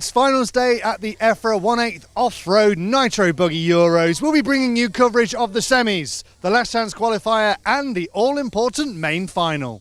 It's finals day at the EFRA 1/8 Off-Road Nitro Buggy Euros. We'll be bringing you coverage of the semis, the last chance qualifier and the all-important main final.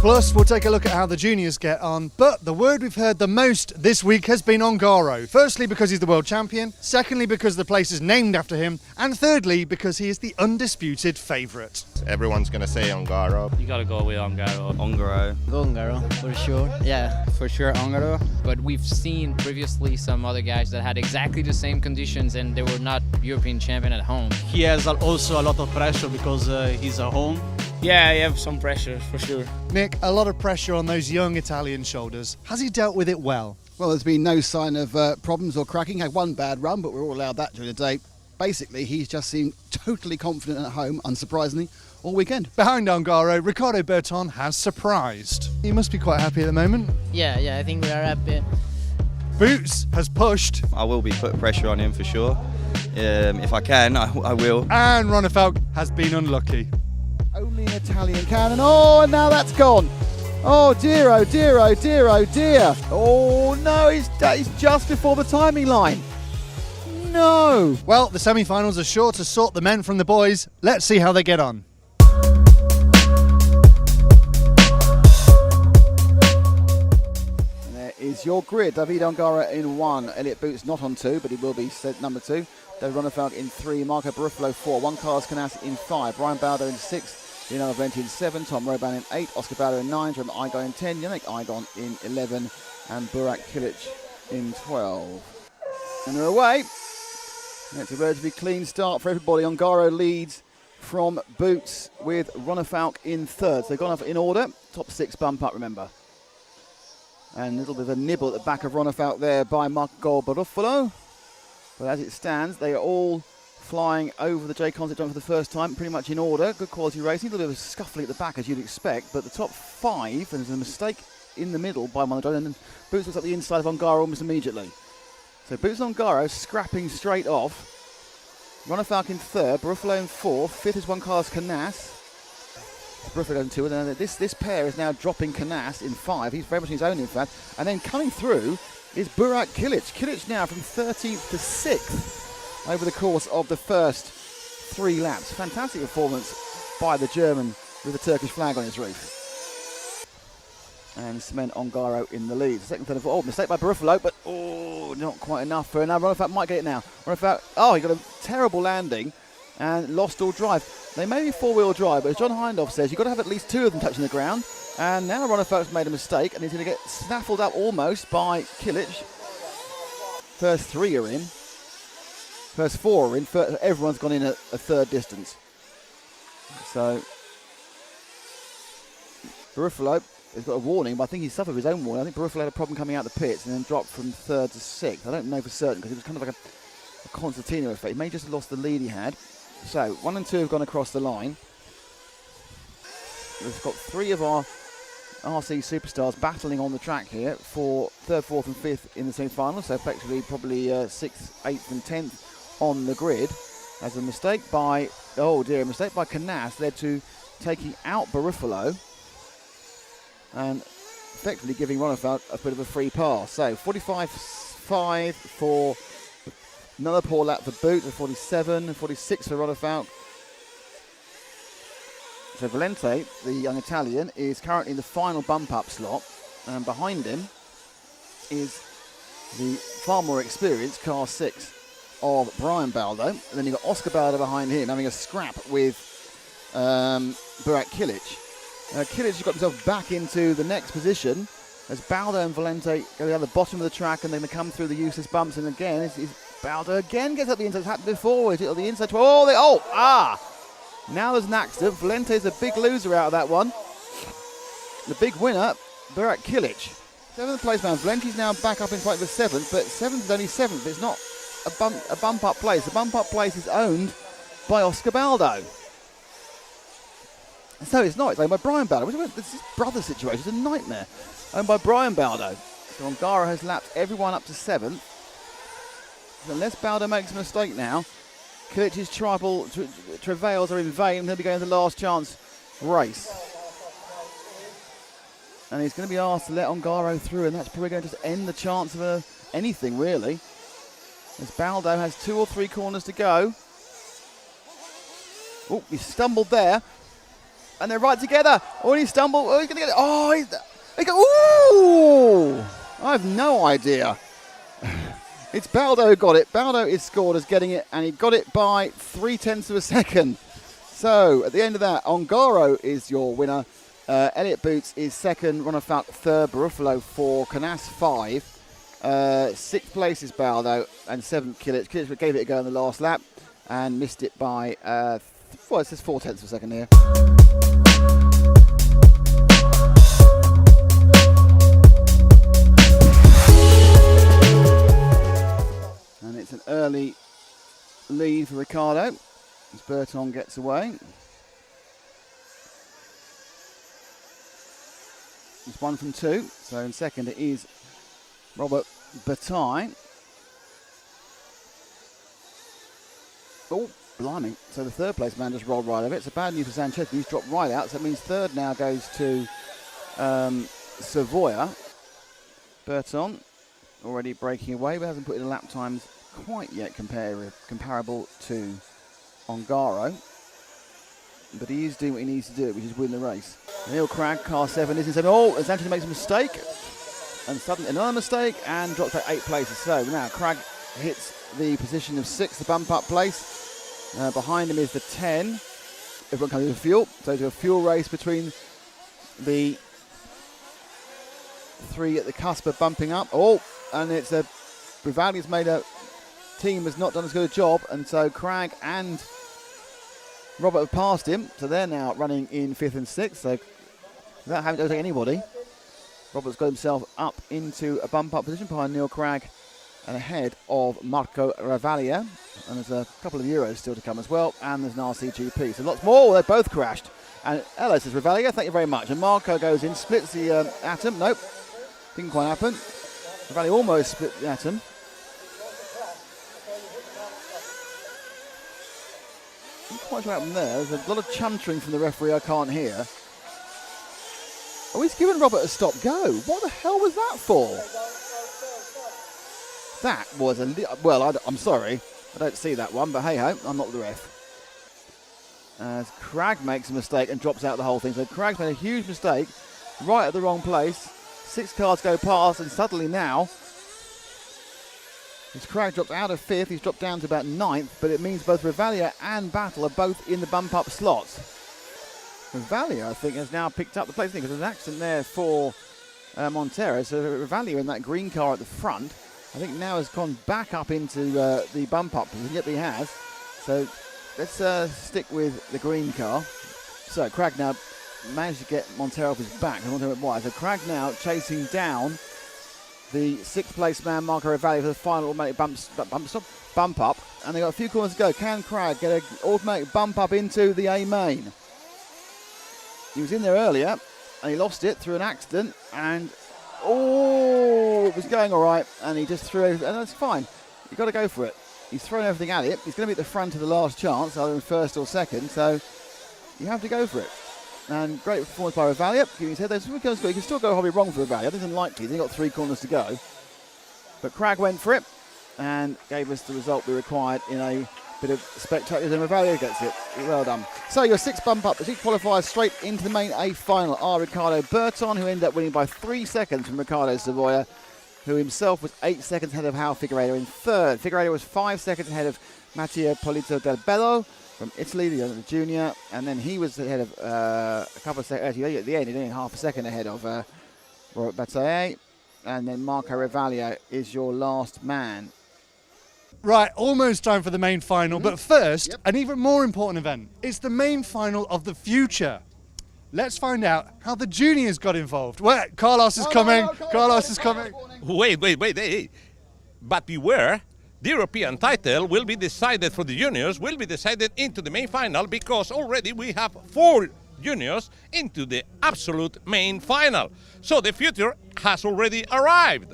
Plus, we'll take a look at how the juniors get on, but the word we've heard the most this week has been Ongaro. Firstly, because he's the world champion, secondly, because the place is named after him, and thirdly, because he is the undisputed favourite. Everyone's going to say Ongaro. You got to go with Ongaro. Ongaro. Go Ongaro, for sure. Yeah. For sure, Ongaro. But we've seen previously some other guys that had exactly the same conditions and they were not European champion at home. He has also a lot of pressure because he's at home. Yeah, you have some pressure for sure. Nick, a lot of pressure on those young Italian shoulders. Has he dealt with it well? Well, there's been no sign of problems or cracking. Had one bad run, but we're all allowed that during the day. Basically, he's just seemed totally confident at home, unsurprisingly, all weekend. Behind Ongaro, Ricardo Burton has surprised. He must be quite happy at the moment. Yeah, I think we are happy. Boots has pushed. I will be putting pressure on him for sure. If I can, I will. And Ronnefalk has been unlucky. Only an Italian cannon. Oh, and now that's gone. Oh dear, oh dear, oh dear, oh dear. Oh no, he's just before the timing line. No. Well, the semi-finals are sure to sort the men from the boys. Let's see how they get on. And there is your grid. David Ongaro in 1. Elliot Boots not on 2, but he will be set number 2. David Ronnefalk in 3. Marco Barufalo 4. Juan Carlos Canas in 5. Brian Baldo in 6. Leonardo Valenti in 7, Tom Roban in 8, Oscar Baldo in 9, Jeremy Igon in 10, Yannick Igon in 11, and Burak Kilic in 12. And they're away. It's a relatively clean start for everybody. Ongaro leads from Boots with Ronnefalk in 3rd. So they've gone off in order. Top 6 bump up, remember. And a little bit of a nibble at the back of Ronnefalk there by Marco Barufalo. But as it stands, they are all flying over the J-Concept jump for the first time, pretty much in order. Good quality racing, a little bit of scuffling at the back as you'd expect, but the top 5, and there's a mistake in the middle by one of the drivers, and then Boots looks at the inside of Ongaro almost immediately. So Boots and Ongaro scrapping straight off. Ronnefalk in 3rd, Barufalo in 4th, 5th is Juan Carlos Canas. Barufalo in 2, and then this pair is now dropping Canas in 5. He's very much on his own, in fact. And then coming through is Burak Kilic. Kilic now from 13th to 6th. Over the course of the first 3 laps. Fantastic performance by the German with the Turkish flag on his roof. And cement Ongaro in the lead. Second, third, and fourth. Oh, mistake by Barufalo, but not quite enough for now. Ronnefalk might get it now. Ronnefalk, he got a terrible landing and lost all drive. They may be 4-wheel drive, but as John Hindhoff says, you've got to have at least 2 of them touching the ground. And now Ronnefalk's made a mistake and he's going to get snaffled up almost by Kilic. First 3 are in. First 4 are in, everyone's gone in at a 3rd distance. So, Barufalo has got a warning, but I think he suffered his own warning. I think Barufalo had a problem coming out the pits and then dropped from 3rd to 6th. I don't know for certain because it was kind of like a concertina effect. He may have just lost the lead he had. So, 1 and 2 have gone across the line. We've got 3 of our RC superstars battling on the track here for 3rd, 4th and 5th in the semi-final. So, effectively probably 6th, 8th and 10th on the grid, as a mistake by Canas led to taking out Barufalo and effectively giving Ronnefalk a bit of a free pass. So 45.5 for another poor lap for Boots, 47 and 46 for Ronnefalk. So Valente, the young Italian, is currently in the final bump up slot, and behind him is the far more experienced car 6 of Brian Baldo, and then you've got Oscar Baldo behind him having a scrap with Burak Kilic. Kilic has got himself back into the next position as Baldo and Valente go down the bottom of the track and then they come through the useless bumps, and again Baldo again gets up the inside. It's happened before. It's at the inside. Now there's an accident. Valente's a big loser out of that one. The big winner, Burak Kilic. 7th place man. Valenti's now back up in fight with 7th, but 7th is only 7th. It's not a bump up place. The bump up place is owned by Oscar Baldo. So it's not. It's owned by Brian Baldo. This is brother situation. It's a nightmare. Owned by Brian Baldo. So Ongaro has lapped everyone up to 7th. So unless Baldo makes a mistake now, Kilic's travails are in vain. He'll be going to the last chance race. And he's going to be asked to let Ongaro through, and that's probably going to just end the chance of anything, really. As Baldo has 2 or 3 corners to go. Oh, he stumbled there. And they're right together. Oh, he stumbled. Oh, he's going to get it. Oh, ooh! I have no idea. It's Baldo who got it. Baldo is scored as getting it, and he got it by 0.3 of a second. So, at the end of that, Ongaro is your winner. Elliott Boots is 2nd, Ronald Falk 3rd, Barufalo 4, Canas 5. 6th place is Baldo, and 7th Kilic. Kilic gave it a go in the last lap and missed it by, it says 0.4 of a second here. And it's an early lead for Ricardo as Burton gets away. It's 1 from 2, so in 2nd it is Robert Bataille. Oh, blimey. So the 3rd place man just rolled right over it. So bad news for Sanchez. He's dropped right out. So that means 3rd now goes to Savoia. Burton already breaking away, but hasn't put in the lap times quite yet comparable to Ongaro. But he is doing what he needs to do, which is win the race. Neil Cragg, car 7, is in 7. Oh, and Sanchez makes a mistake. And suddenly another mistake and drops back 8 places. So now Cragg hits the position of 6th, the bump up place. Behind him is the 10. Everyone comes into fuel. So it's a fuel race between the 3 at the cusp of bumping up. Oh, and it's a Brivaldi's made a team has not done as good a job, and so Cragg and Robert have passed him, so they're now running in 5th and 6th. So without having to overtake anybody, Robert's got himself up into a bump up position behind Neil Cragg and ahead of Marco Ravaglia. And there's a couple of Euros still to come as well, and there's an RCGP. So lots more. They both crashed. And hello, says Ravaglia, thank you very much. And Marco goes in, splits the atom. Nope, didn't quite happen. Ravaglia almost split the atom. Not quite sure what happened there. There's a lot of chuntering from the referee I can't hear. Oh, he's given Robert a stop go. What the hell was that for? That was well, I'm sorry. I don't see that one, but hey-ho, I'm not the ref. As Cragg makes a mistake and drops out the whole thing. So Cragg's made a huge mistake, right at the wrong place. 6 cars go past, and suddenly now, as Cragg drops out of 5th, he's dropped down to about 9th, but it means both Ravaglia and Battle are both in the bump-up slots. Ravaglia, I think, has now picked up the place, because there's an accident there for Montero. So Ravaglia in that green car at the front, I think now has gone back up into the bump-up position. Yep, he has. So let's stick with the green car. So Cragg now managed to get Montero off his back. I wonder why. So Cragg now chasing down the 6th place man, Marco Ravaglia, for the final automatic bump up. And they've got a few corners to go. Can Cragg get an automatic bump up into the A main? He was in there earlier and he lost it through an accident, and it was going all right, and he just threw it, and that's fine. You've got to go for it. He's thrown everything at it. He's going to be at the front of the last chance, either in 1st or 2nd, so you have to go for it. And great performance by Ravaglia. He said you can still go horribly wrong for Ravaglia. This is unlikely. He's only got 3 corners to go. But Cragg went for it and gave us the result we required in a bit of spectacular, and Ravaglia gets it. Well done. So your 6 bump up, the 6 qualifiers straight into the main A final are Ricardo Burton, who ended up winning by 3 seconds from Ricardo Savoia, who himself was 8 seconds ahead of Hal Figueiredo in 3rd. Figueiredo was 5 seconds ahead of Matteo Polito del Bello from Italy, the junior, and then he was ahead of a couple of seconds, actually at the end, he's only half a second ahead of Robert Bataille, and then Marco Ravaglia is your last man. Right, almost time for the main final, but first, an even more important event. It's the main final of the future. let's find out how the juniors got involved. Wait, Carlos is coming. Carlos is coming. Wait. Hey. But beware, the European title will be decided for the juniors, will be decided into the main final, because already we have 4 juniors into the absolute main final. So the future has already arrived.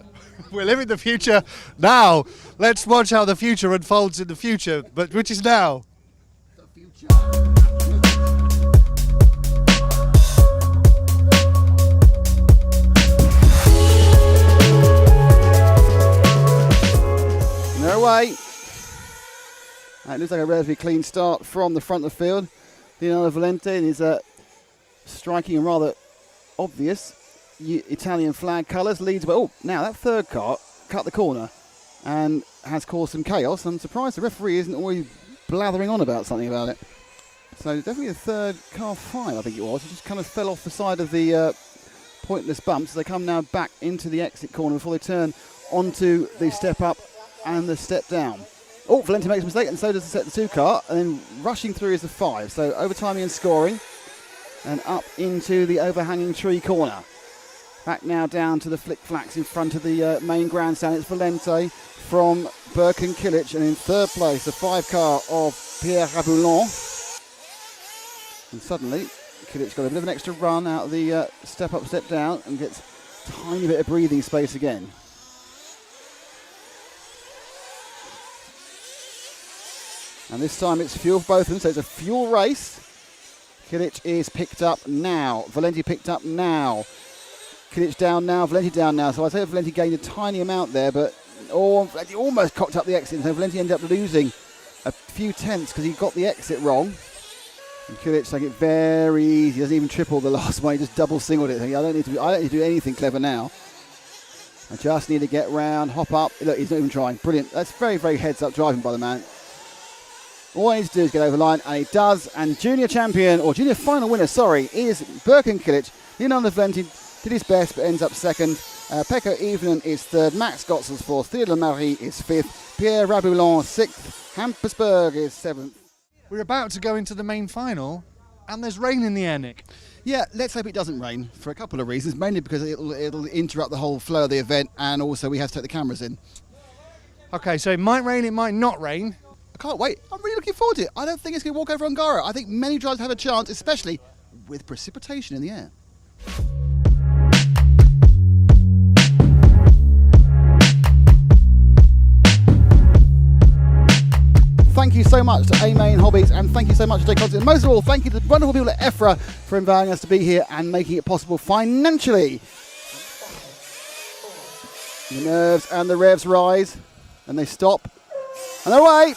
We're living the future now. Let's watch how the future unfolds in the future, but which is now. No way. It looks like a relatively clean start from the front of the field. Leonardo Valente is striking and rather obvious Italian flag colours, leads. Oh, now that third car cut the corner and has caused some chaos. I'm surprised the referee isn't always blathering on about something about it. So definitely the third car 5, I think it was. It just kind of fell off the side of the pointless bumps. They come now back into the exit corner before they turn onto the step up and the step down. Oh, Valente makes a mistake, and so does the set the 2 car, and then rushing through is the 5. So overtiming and scoring, and up into the overhanging tree corner. Back now down to the flick-flacks in front of the main grandstand. It's Valente from Burton Kilic, and in third place, the 5 car of Pierre Raboulon. And suddenly, Kilic got a bit of an extra run out of the step up, step down, and gets a tiny bit of breathing space again. And this time it's fuel for both of them, so it's a fuel race. Kilic is picked up now. Valente picked up now. Kilic down now, Valente down now. So I say Valente gained a tiny amount there, but Valente almost cocked up the exit. So Valente ended up losing a few tenths because he got the exit wrong. And Kilic took it very easy. He doesn't even triple the last one. He just double singled it. I don't need to do anything clever now. I just need to get round, hop up. Look, he's not even trying. Brilliant. That's very, very heads up driving by the man. All he needs to do is get over the line, and he does. And junior champion, or junior final winner, is Burton Kilic. Leonardo Valente did his best, but ends up second. Pekka Ivinen is third. Max Gotzels fourth. Theodore Marie is fifth. Pierre Raboulon sixth. Hampusberg is seventh. We're about to go into the main final, and there's rain in the air, Nick. Yeah, let's hope it doesn't rain for a couple of reasons. Mainly because it'll interrupt the whole flow of the event, and also we have to take the cameras in. Okay, so it might rain, it might not rain. I can't wait. I'm really looking forward to it. I don't think it's going to walk over Ongaro. I think many drivers have a chance, especially with precipitation in the air. Thank you so much to A-Main Hobbies, and thank you so much to Jay Collins. And most of all, thank you to the wonderful people at EFRA for inviting us to be here and making it possible financially. The nerves and the revs rise, and they stop, and they're away.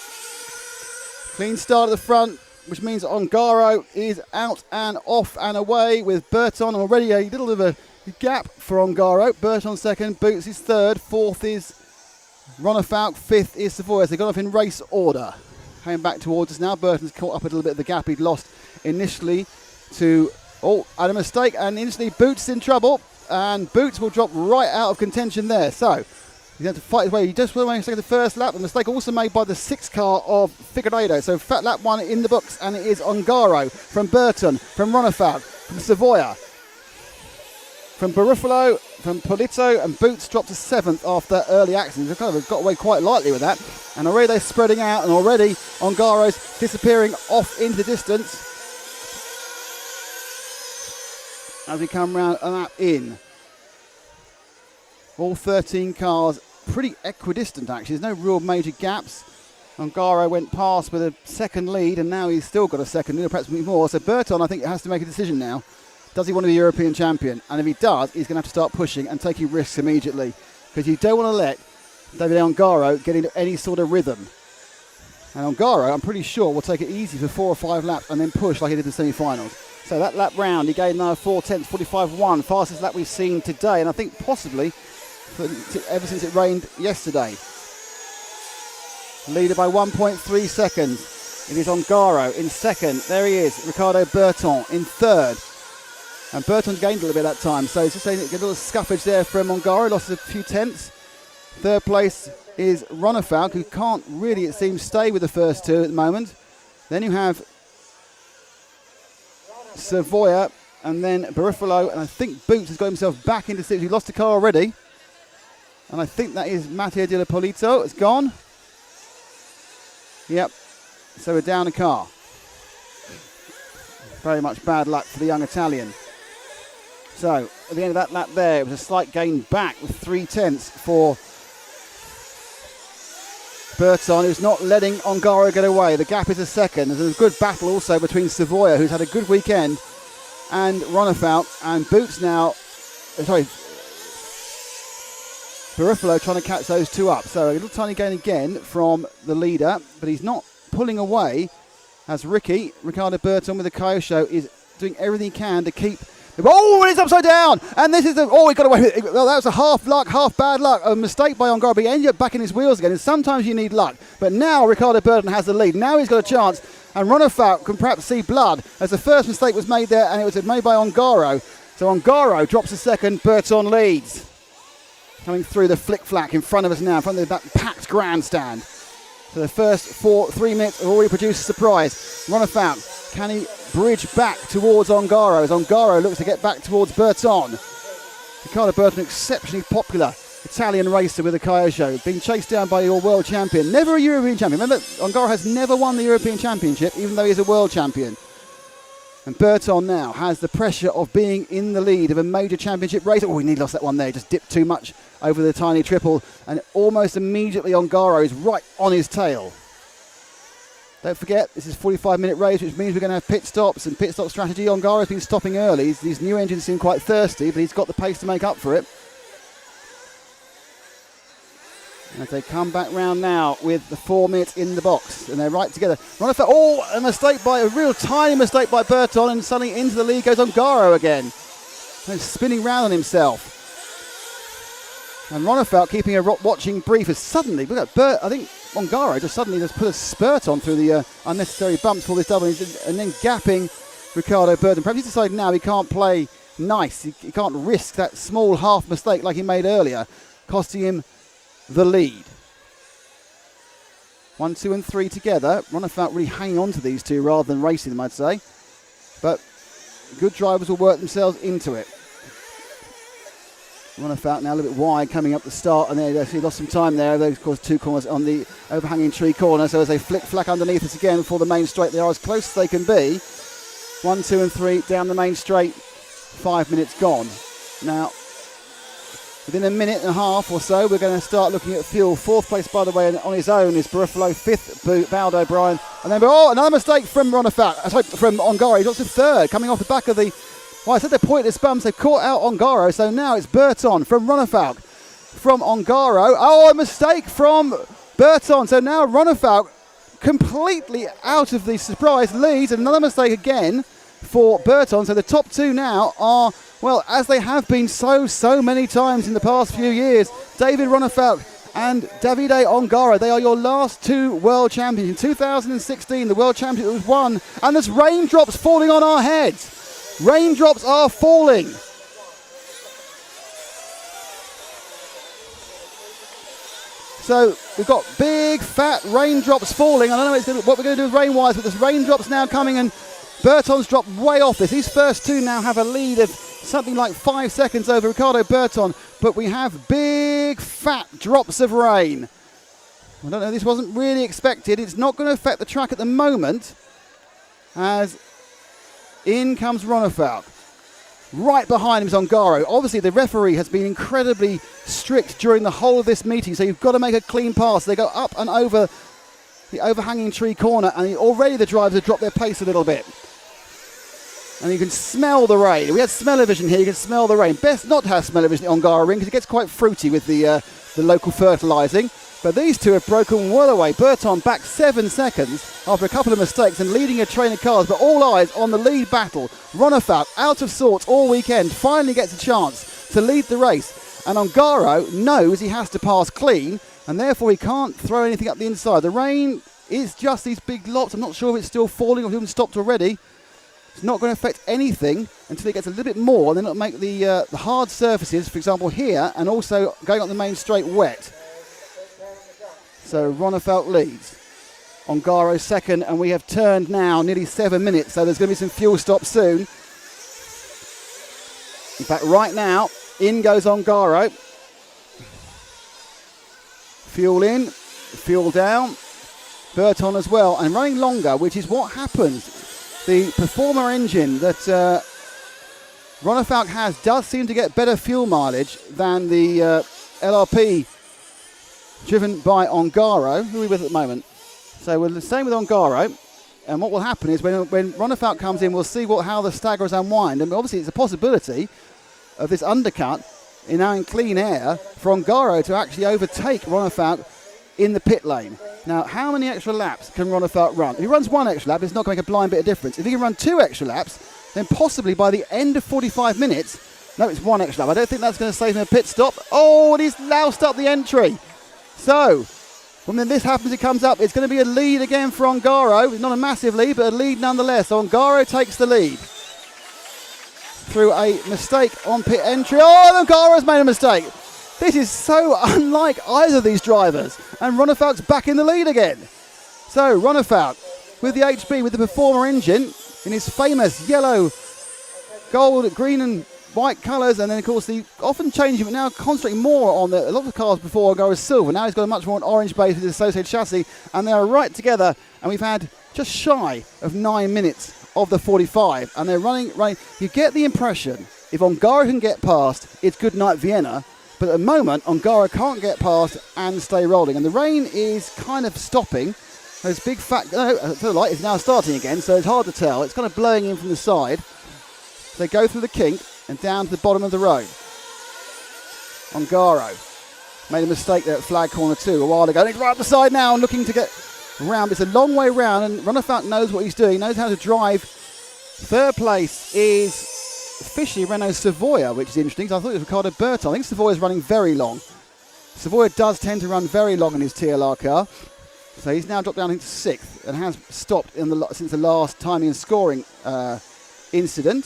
Clean start at the front, which means Ongaro is out and off and away with Burton. Already a little bit of a gap for Ongaro. Burton second, Boots is third, fourth is Ronafalk, fifth is Savoy. They got off in race order. Coming back towards us now. Burton's caught up a little bit of the gap he'd lost initially to, had a mistake, and instantly Boots in trouble, and Boots will drop right out of contention there. So he's going to fight his way. He just went away and second the first lap. The mistake also made by the 6th car of Figueiredo. So fat lap 1 in the books, and it is Ongaro from Burton, from Ronafalk, from Savoia, from Barufalo, from Polito, and Boots dropped to 7th after early accidents. They kind of got away quite lightly with that. And already they're spreading out, and already Ongaro's disappearing off into the distance as we come round a lap in. All 13 cars pretty equidistant actually. There's no real major gaps. Ongaro went past with a second lead, and now he's still got a second lead, perhaps more. So Burton, I think, has to make a decision now. Does he want to be European champion? And if he does, he's going to have to start pushing and taking risks immediately, because you don't want to let David Ongaro get into any sort of rhythm. And Ongaro, I'm pretty sure, will take it easy for 4 or 5 laps and then push like he did in the semi-finals. So that lap round, he gained another 4 tenths, 45.1, fastest lap we've seen today, and I think possibly ever since it rained yesterday. Leader by 1.3 seconds. It is Ongaro in second. There he is, Ricardo Burton in third. And Burton gained a little bit that time, so it's just a little scuffage there from Ongaro, lost a few tenths. Third place is Ronafalk, who can't really, it seems, stay with the first 2 at the moment. Then you have Savoia and then Barufalo, and I think Boots has got himself back into 6th. He lost a car already. And I think that is Matteo Di Polito. It's gone. Yep. So we're down a car. Very much bad luck for the young Italian. So at the end of that lap there, it was a slight gain back with 3/10 for Burton, who's not letting Ongaro get away. The gap is a second. There's a good battle also between Savoia, who's had a good weekend, and Ronnefout, and Boots now, Barufalo trying to catch those two up. So a little tiny gain again from the leader, but he's not pulling away as Ricardo Burton with the Kyosho is doing everything he can to keep. Oh, and it's upside down! And this is he got away with it. Well, that was a half luck, half bad luck. A mistake by Ongaro, but he ended up back in his wheels again. And sometimes you need luck. But now Ricardo Burton has the lead. Now he's got a chance. And Ronnefout can perhaps see blood as the first mistake was made there, and it was made by Ongaro. So Ongaro drops a second, Burton leads. Coming through the flick-flack in front of us now, in front of that packed grandstand. So the first 3 minutes have already produced a surprise. Ronnefout, can he bridge back towards Ongaro as Ongaro looks to get back towards Burton? Ricardo Burton, exceptionally popular Italian racer with a Kyosho, being chased down by your world champion. Never a European champion. Remember, Ongaro has never won the European Championship, even though he's a world champion. And Burton now has the pressure of being in the lead of a major championship race. Oh, he nearly lost that one there. Just dipped too much over the tiny triple. And almost immediately Ongaro is right on his tail. Don't forget, this is a 45-minute race, which means we're going to have pit stops and pit stop strategy. Ongaro's been stopping early. These new engines seem quite thirsty, but he's got the pace to make up for it. And as they come back round now with the 4 minutes in the box, and they're right together. A mistake a real tiny mistake by Burton, and suddenly into the lead goes Ongaro again. And spinning round on himself. And Ronnefout keeping a watching brief as suddenly, look at I think Ongaro just put a spurt on through the unnecessary bumps for this double, and then gapping Ricardo Burton. Perhaps he's decided now he can't play nice. He can't risk that small half mistake like he made earlier, costing him the lead. 1, 2 and 3 together. Ronnefout really hanging on to these two rather than racing them, I'd say. But good drivers will work themselves into it. Ronnefout now a little bit wide coming up the start, and there he lost some time there. Those, of course, two corners on the overhanging tree corner. So as they flick-flack underneath us again for the main straight, they are as close as they can be. 1, 2 and 3 down the main straight. 5 minutes gone. Now, within a minute and a half or so, we're going to start looking at fuel. 4th place, by the way, and on his own is Barufalo. 5th, Baldo O'Brien. And then, another mistake from from Ongaro. He got to 3rd, coming off the back of the... Well, I said they're pointless bumps. They've caught out Ongaro, so now it's Burton from Ronnefout. From Ongaro. Oh, a mistake from Burton. So now Ronnefout completely out of the surprise leads. Another mistake again for Burton. So the top two now are, well, as they have been so many times in the past few years, David Ronnefout and Davide Ongaro. They are your last two world champions. In 2016, the world championship was won, and there's raindrops falling on our heads. Raindrops are falling. So we've got big fat raindrops falling. I don't know what we're going to do with rain-wise, but there's raindrops now coming, and Burton's dropped way off this. These first two now have a lead of something like 5 seconds over Ricardo Burton, but we have big fat drops of rain. I don't know, this wasn't really expected. It's not going to affect the track at the moment, as in comes Ronnefout. Right behind him is Ongaro. Obviously, the referee has been incredibly strict during the whole of this meeting, so you've got to make a clean pass. They go up and over the overhanging tree corner, and already the drivers have dropped their pace a little bit. And you can smell the rain. We had smell-o-vision here. You can smell the rain. Best not to have smell-o-vision at Ongaro Ring because it gets quite fruity with the local fertilising. But these two have broken well away. Burton back 7 seconds after a couple of mistakes and leading a train of cars. But all eyes on the lead battle. Ronnefout, out of sorts all weekend, finally gets a chance to lead the race. And Ongaro knows he has to pass clean, and therefore he can't throw anything up the inside. The rain is just these big lots. I'm not sure if it's still falling or if it's stopped already. It's not going to affect anything until it gets a little bit more, and then it'll make the hard surfaces, for example here, and also going up the main straight wet. So Ronnefout leads. Ongaro second, and we have turned now nearly 7 minutes, so there's going to be some fuel stops soon. In fact, right now, in goes Ongaro. Fuel in, fuel down. Burton as well, and running longer, which is what happens. The Performer engine that Ronefalk has does seem to get better fuel mileage than the LRP driven by Ongaro, who are we with at the moment. So we're the same with Ongaro, and what will happen is when Ronefalk comes in, we'll see how the staggers unwind, and obviously it's a possibility of this undercut in clean air for Ongaro to actually overtake Ronefalk in the pit lane. Now, how many extra laps can Ronefalk run? If he runs 1 extra lap, it's not going to make a blind bit of difference. If he can run 2 extra laps, then possibly by the end of 45 minutes, no, it's 1 extra lap. I don't think that's going to save him a pit stop. Oh, and he's loused up the entry. So, when this happens, it comes up. It's going to be a lead again for Ongaro. Not a massive lead, but a lead nonetheless. So Ongaro takes the lead through a mistake on pit entry. Oh, Ongaro's made a mistake. This is so unlike either of these drivers. And Ronefalk's back in the lead again. So Ronefalk with the HB, with the Performer engine, in his famous yellow, gold, green and white colours. And then, of course, the often changing, but now concentrating more on a lot of cars before Ongaro's silver. Now he's got a much more orange base with his associated chassis. And they are right together. And we've had just shy of 9 minutes of the 45. And they're running. You get the impression, if Ongaro can get past, it's good night Vienna. But at the moment, Ongaro can't get past and stay rolling. And the rain is kind of stopping. There's big the light is now starting again, so it's hard to tell. It's kind of blowing in from the side. They go through the kink and down to the bottom of the road. Ongaro made a mistake there at flag corner 2 a while ago. He's right up the side now and looking to get round. It's a long way round, and Ronefalk knows what he's doing. He knows how to drive. Third place is officially Renault Savoia, which is interesting. So I thought it was Ricardo Burton. I think Savoia's running very long. Savoia does tend to run very long in his TLR car. So he's now dropped down into 6th and has stopped since the last timing and scoring incident.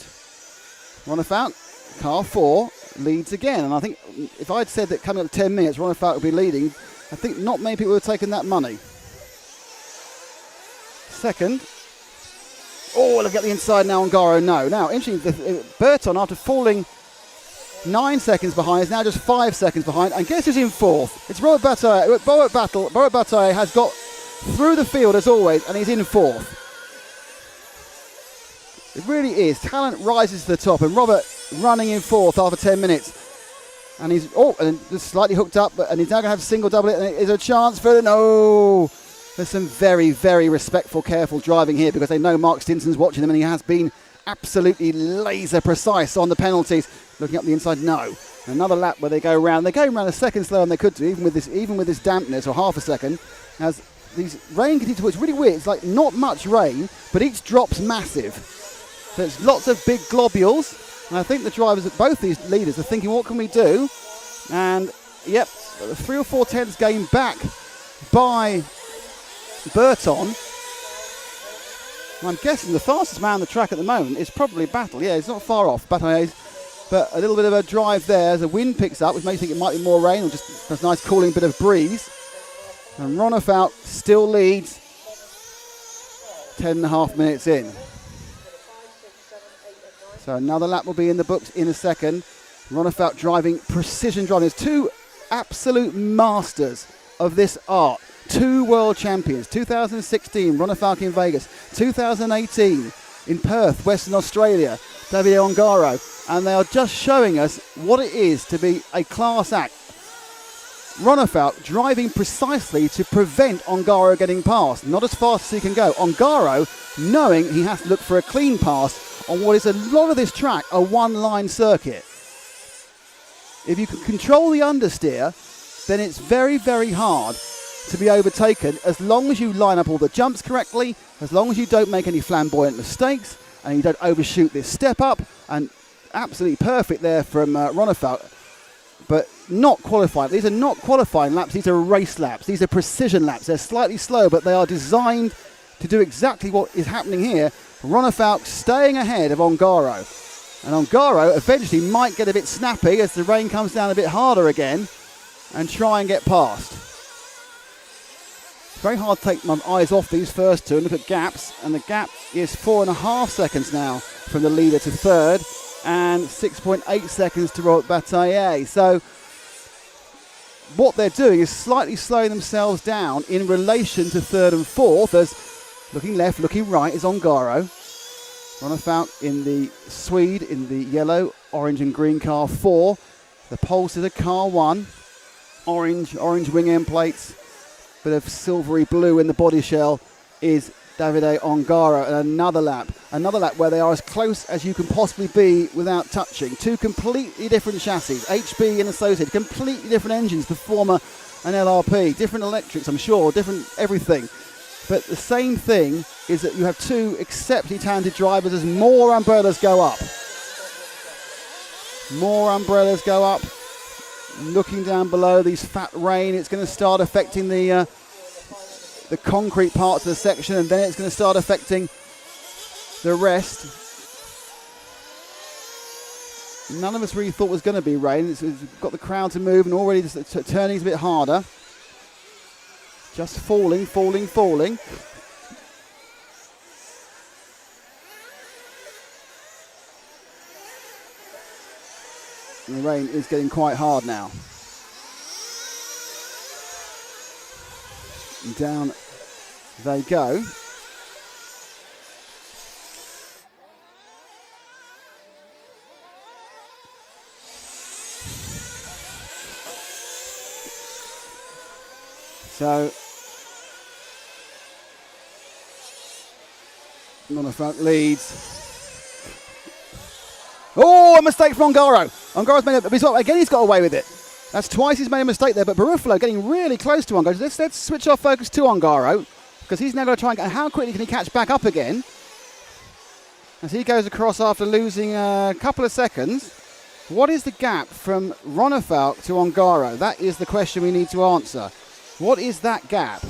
Ronefalk, car 4, leads again. And I think if I'd said that coming up to 10 minutes, Ronefalk would be leading, I think not many people would have taken that money. Second. Oh, look at the inside now, Ongaro. No. Now, interesting, Burton, after falling 9 seconds behind, is now just 5 seconds behind. And guess who's in 4th? It's Robert Bataille. Robert Bataille has got through the field as always, and he's in 4th. It really is. Talent rises to the top, and Robert running in 4th after 10 minutes. And he's just slightly hooked up, and he's now going to have single double it, and is a chance for no. There's some very, very respectful, careful driving here because they know Mark Stinson's watching them, and he has been absolutely laser precise on the penalties. Looking up the inside, no. Another lap where they go around. They're going around a second slower than they could do, even with this dampness, or half a second. As these rain continues, it's really weird. It's like not much rain, but each drop's massive. So it's lots of big globules, and I think the drivers at both these leaders are thinking, what can we do? And yep, 3 or 4 tenths gained back by Burton. I'm guessing the fastest man on the track at the moment is probably Battle. Yeah, it's not far off, Bataille. But a little bit of a drive there as the wind picks up, which makes you think it might be more rain or just a nice cooling bit of breeze. And Ronefalk still leads 10.5 minutes in. So another lap will be in the books in a second. Ronefalk driving, precision driving. There's 2 absolute masters of this art. 2 world champions, 2016, Ronefalk in Vegas, 2018 in Perth, Western Australia, Davide Ongaro, and they are just showing us what it is to be a class act. Ronefalk driving precisely to prevent Ongaro getting past, not as fast as he can go. Ongaro knowing he has to look for a clean pass on what is a lot of this track, a one-line circuit. If you can control the understeer, then it's very, very hard to be overtaken as long as you line up all the jumps correctly, as long as you don't make any flamboyant mistakes and you don't overshoot this step up. And absolutely perfect there from Ronefalk, but not qualifying. These are not qualifying laps, these are race laps. These are precision laps. They're slightly slow, but they are designed to do exactly what is happening here. Ronefalk staying ahead of Ongaro. And Ongaro eventually might get a bit snappy as the rain comes down a bit harder again and try and get past. Very hard to take my eyes off these first 2 and look at gaps, and the gap is 4.5 seconds now from the leader to 3rd. and 6.8 seconds to Robert Bataille. So what they're doing is slightly slowing themselves down in relation to third and fourth. As looking left, looking right is Ongaro. Ronnefeldt in the Swede in the yellow, orange and green car 4. The Pulse is a car 1. Orange wing end plates, bit of silvery blue in the body shell is Davide Ongaro. And another lap where they are as close as you can possibly be without touching. Two completely different chassis, HB and Associated, completely different engines, the former and LRP, different electrics, I'm sure, different everything. But the same thing is that you have two exceptionally talented drivers as more umbrellas go up. More umbrellas go up. Looking down below, these fat rain, it's going to start affecting the concrete parts of the section, and then it's going to start affecting the rest. None of us really thought was going to be rain. It's got the crowd to move, and already the turning's a bit harder. Just falling. And the rain is getting quite hard now. And down they go. So Ronnefeldt leads. Oh, a mistake from Ongaro. Ongaro's made again, he's got away with it. That's twice he's made a mistake there, but Barufalo getting really close to Ongaro. Let's switch our focus to Ongaro, because he's now going to try and get, how quickly can he catch back up again? As he goes across after losing a couple of seconds. What is the gap from Ronnefeldt to Ongaro? That is the question we need to answer. What is that gap?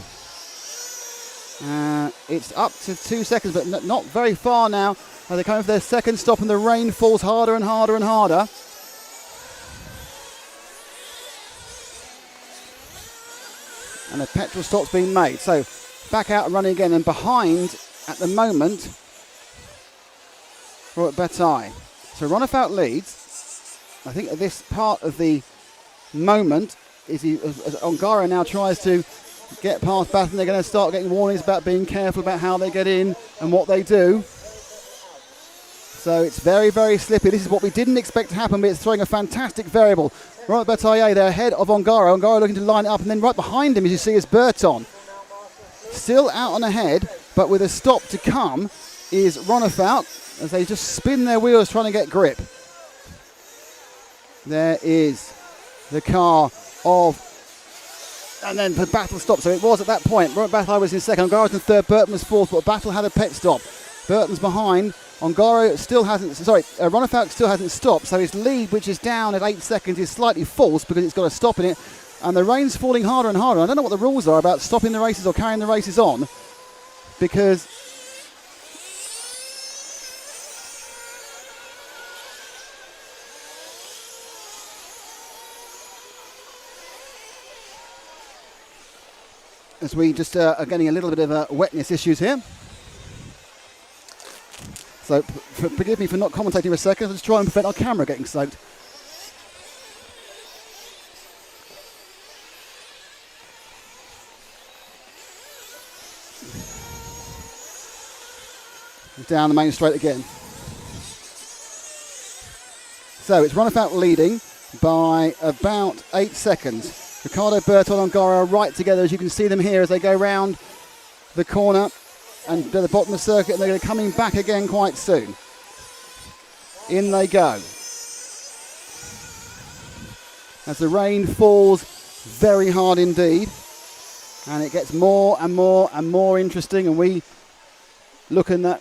It's up to 2 seconds, but not very far now. As they come for their second stop and the rain falls harder and harder and harder. And a petrol stop's being made. So back out and running again, and behind at the moment, Robert Bataille. So Ronnefeldt leads. I think at this part of the moment, as Ongaro now tries to get past Batten, they're going to start getting warnings about being careful about how they get in and what they do. So it's very, very slippy. This is what we didn't expect to happen, but it's throwing a fantastic variable. Robert Bataille there ahead of Ongaro. Ongaro looking to line it up, and then right behind him, as you see, is Burton. Still out on ahead, but with a stop to come is Ronnefeldt, as they just spin their wheels trying to get grip. There is the car of... And then the battle stopped. So it was at that point. Robert Bataille was in second. Ongaro was in third. Burton was fourth, but Battle had a pit stop. Burton's behind. Ongaro still hasn't, Ronnefeldt still hasn't stopped, so his lead, which is down at 8 seconds, is slightly false because it's got a stop in it, and the rain's falling harder and harder. I don't know what the rules are about stopping the races or carrying the races on, because as we just are getting a little bit of wetness issues here. So forgive me for not commentating for a second. I'll just try and prevent our camera getting soaked. Down the main straight again. So it's Ronnefeldt leading by about 8 seconds. Ricardo Burton and Ongaro are right together, as you can see them here as they go round the corner and to the bottom of the circuit, and they're going to be coming back again quite soon. In they go. As the rain falls very hard indeed, and it gets more and more and more interesting, and we looking at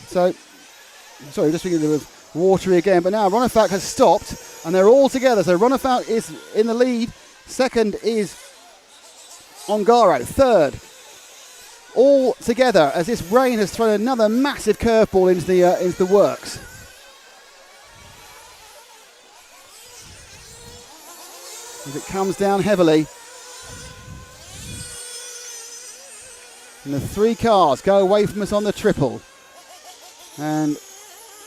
sorry, just thinking of watery again, but now Ronnefeldt has stopped and they're all together. So Ronnefeldt is in the lead, second is Ongaro, third, all together as this rain has thrown another massive curveball into the works. as it comes down heavily. And the 3 cars go away from us on the triple and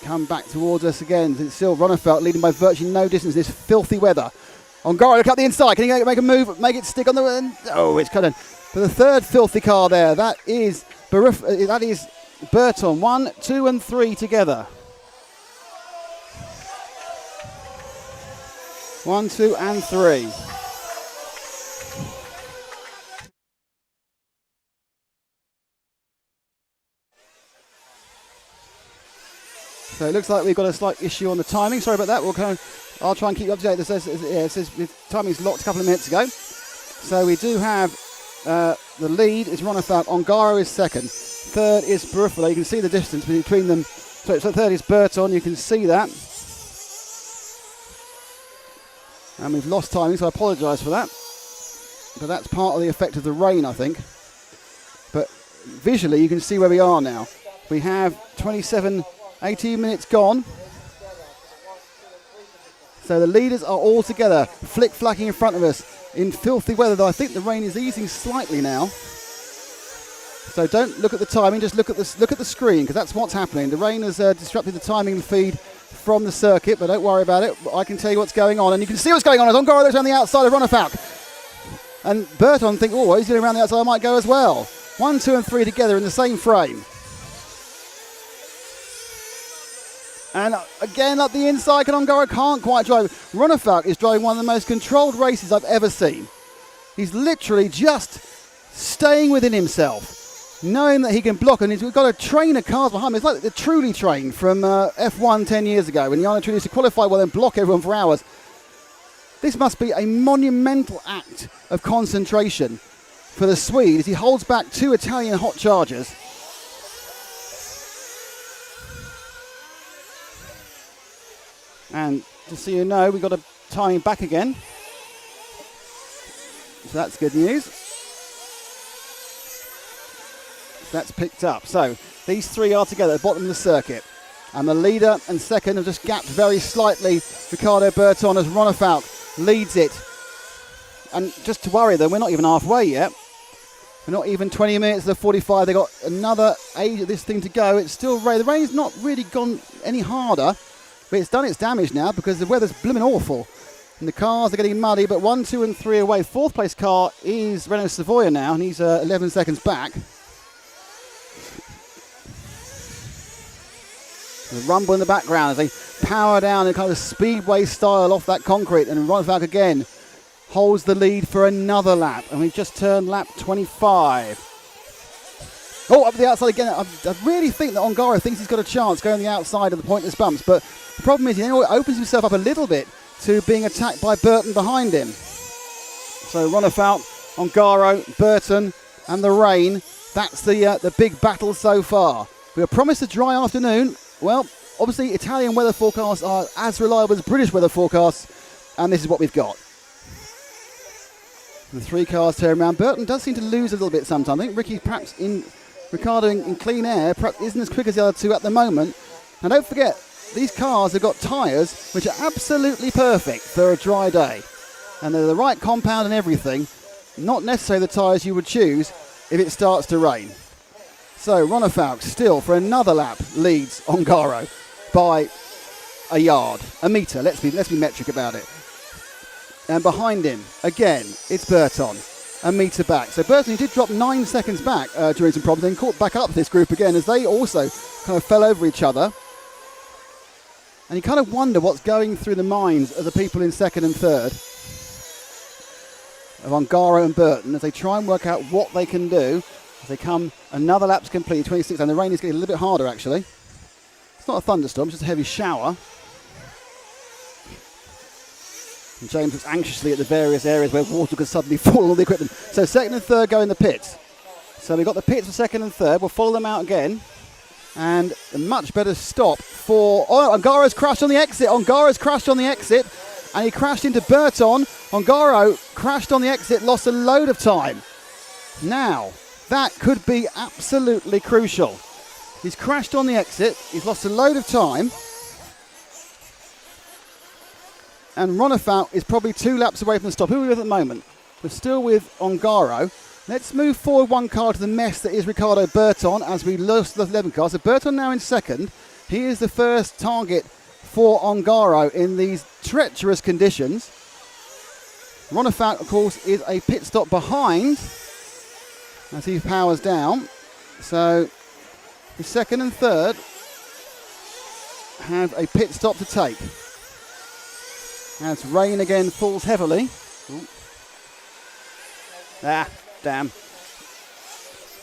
come back towards us again. It's still Ronnefeld leading by virtually no distance. This filthy weather. Ongaro, look up the inside. Can he make a move? Make it stick on the... Oh, it's cut in. For the 3rd filthy car there, that is Burton. 1, 2 and 3 together. 1, 2 and 3. So it looks like we've got a slight issue on the timing. Sorry about that. I'll try and keep you up to date. It says the timing's locked a couple of minutes ago. So we do have the lead is Ronnefeld. Ongaro is 2nd. 3rd is Buffalo. You can see the distance between them. So 3rd is Burton. You can see that. And we've lost timing, so I apologise for that. But that's part of the effect of the rain, I think. But visually, you can see where we are now. We have 18 minutes gone. So the leaders are all together, flick-flacking in front of us in filthy weather, though I think the rain is easing slightly now. So don't look at the timing, just look at the screen, because that's what's happening. The rain has disrupted the timing feed from the circuit, but don't worry about it. I can tell you what's going on, and you can see what's going on as Ongaro looks around the outside of Ronnefeld. And Burton think, oh, he's going around the outside, I might go as well. 1, 2 and 3 together in the same frame. And again, up the inside, Ongaro can't quite drive. Ronnefeld is driving one of the most controlled races I've ever seen. He's literally just staying within himself, knowing that he can block, and he's got a train of cars behind him. It's like the Truly train from F1 10 years ago, when Jarno Trulli used to qualify well and block everyone for hours. This must be a monumental act of concentration for the Swede as he holds back 2 Italian hot chargers. And just so you know, we've got a timing back again. So that's good news. So that's picked up. So these 3 are together at the bottom of the circuit. And the leader and 2nd have just gapped very slightly. Ricardo Burton as Ronnefeld leads it. And just to worry them, we're not even halfway yet. We're not even 20 minutes to 45. They've got another age of this thing to go. It's still rain. The rain's not really gone any harder. But it's done its damage now because the weather's blooming awful. And the cars are getting muddy, but 1, 2 and 3 away. 4th place car is Renault Savoia now, and he's 11 seconds back. There's a rumble in the background as they power down in kind of speedway style off that concrete. And Ronnefeld again holds the lead for another lap. And we've just turned lap 25. Oh, up the outside again. I really think that Ongaro thinks he's got a chance going the outside of the pointless bumps. But the problem is he opens himself up a little bit to being attacked by Burton behind him. So Ronnefeld, Ongaro, Burton and the rain. That's the big battle so far. We were promised a dry afternoon. Well, obviously Italian weather forecasts are as reliable as British weather forecasts. And this is what we've got. The 3 cars turn around. Burton does seem to lose a little bit sometimes. I think Ricardo in clean air perhaps isn't as quick as the other 2 at the moment. And don't forget, these cars have got tyres which are absolutely perfect for a dry day. And they're the right compound and everything. Not necessarily the tyres you would choose if it starts to rain. So Ronnefeld still for another lap leads Ongaro by a metre. Let's be metric about it. And behind him, again, it's Burton. A metre back. So Burton did drop 9 seconds back during some problems, then caught back up this group again as they also kind of fell over each other. And you kind of wonder what's going through the minds of the people in 2nd and 3rd, of Ongaro and Burton, as they try and work out what they can do as they come another lap's complete, 26, and the rain is getting a little bit harder actually. It's not a thunderstorm, it's just a heavy shower. And James looks anxiously at the various areas where water could suddenly fall on all the equipment. So 2nd and 3rd go in the pits. So we've got the pits for 2nd and 3rd. We'll follow them out again. And a much better stop for... Oh, Ongaro's crashed on the exit. Ongaro's crashed on the exit. And he crashed into Burton. Ongaro crashed on the exit, lost a load of time. Now, that could be absolutely crucial. He's crashed on the exit. He's lost a load of time. and Ronefalk is probably 2 laps away from the stop. Who are we with at the moment? We're still with Ongaro. Let's move forward 1 car to the mess that is Ricardo Burton as we lost the 11 car. So Burton now in second. He is the first target for Ongaro in these treacherous conditions. Ronefalk, of course, is a pit stop behind as he powers down. So the second and third have a pit stop to take. As rain again falls heavily. Ooh. Damn.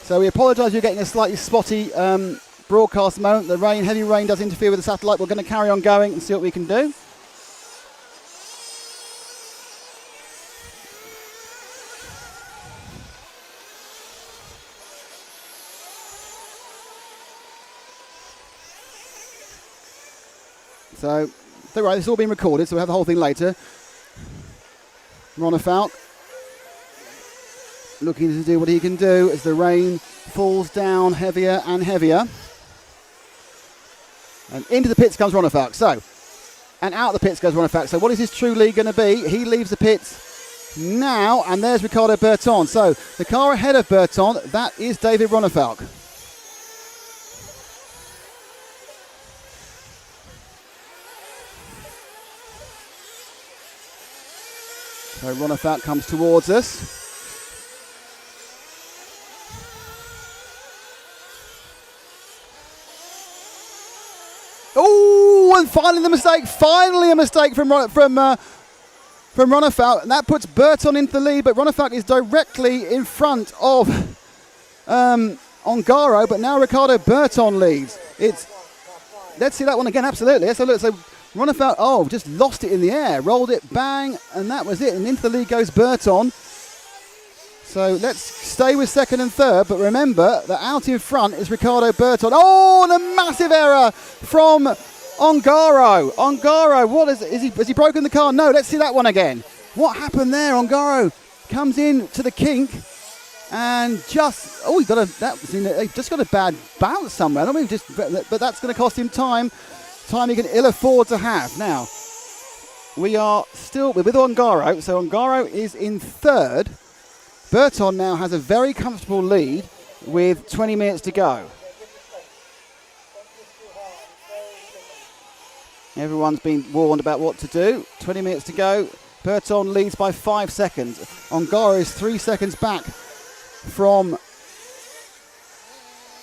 So we apologise, you're getting a slightly spotty broadcast moment. The rain, heavy rain does interfere with the satellite. We're going to carry on going and see what we can do. So, don't worry, this is all being recorded, so we'll have the whole thing later. Ronefalk looking to do what he can do as the rain falls down heavier and heavier. And into the pits comes Ronefalk. So, and out of the pits goes Ronefalk. So what is his true lead going to be? He leaves the pits now, and there's Ricardo Burton. So the car ahead of Burton, that is David Ronefalk. So Ronefalk comes towards us. Oh, and finally a mistake from Ronefalk, and that puts Burton into the lead, but Ronefalk is directly in front of Ongaro, but now Ricardo Burton leads. Let's see that one again, absolutely. Let's have a look. So Ronefalk, just lost it in the air, rolled it, bang, and that was it. And into the lead goes Burton. So let's stay with second and third, but remember that out in front is Ricardo Burton. Oh, and a massive error from Ongaro. Ongaro, has he broken the car? No, let's see that one again. What happened there? Ongaro comes in to the kink and he just got a bad bounce somewhere. But that's going to cost him time he can ill afford to have. Now, we are still with Ongaro, so Ongaro is in third. Burton now has a very comfortable lead with 20 minutes to go. Everyone's been warned about what to do. 20 minutes to go. Burton leads by 5 seconds. Ongaro is 3 seconds back from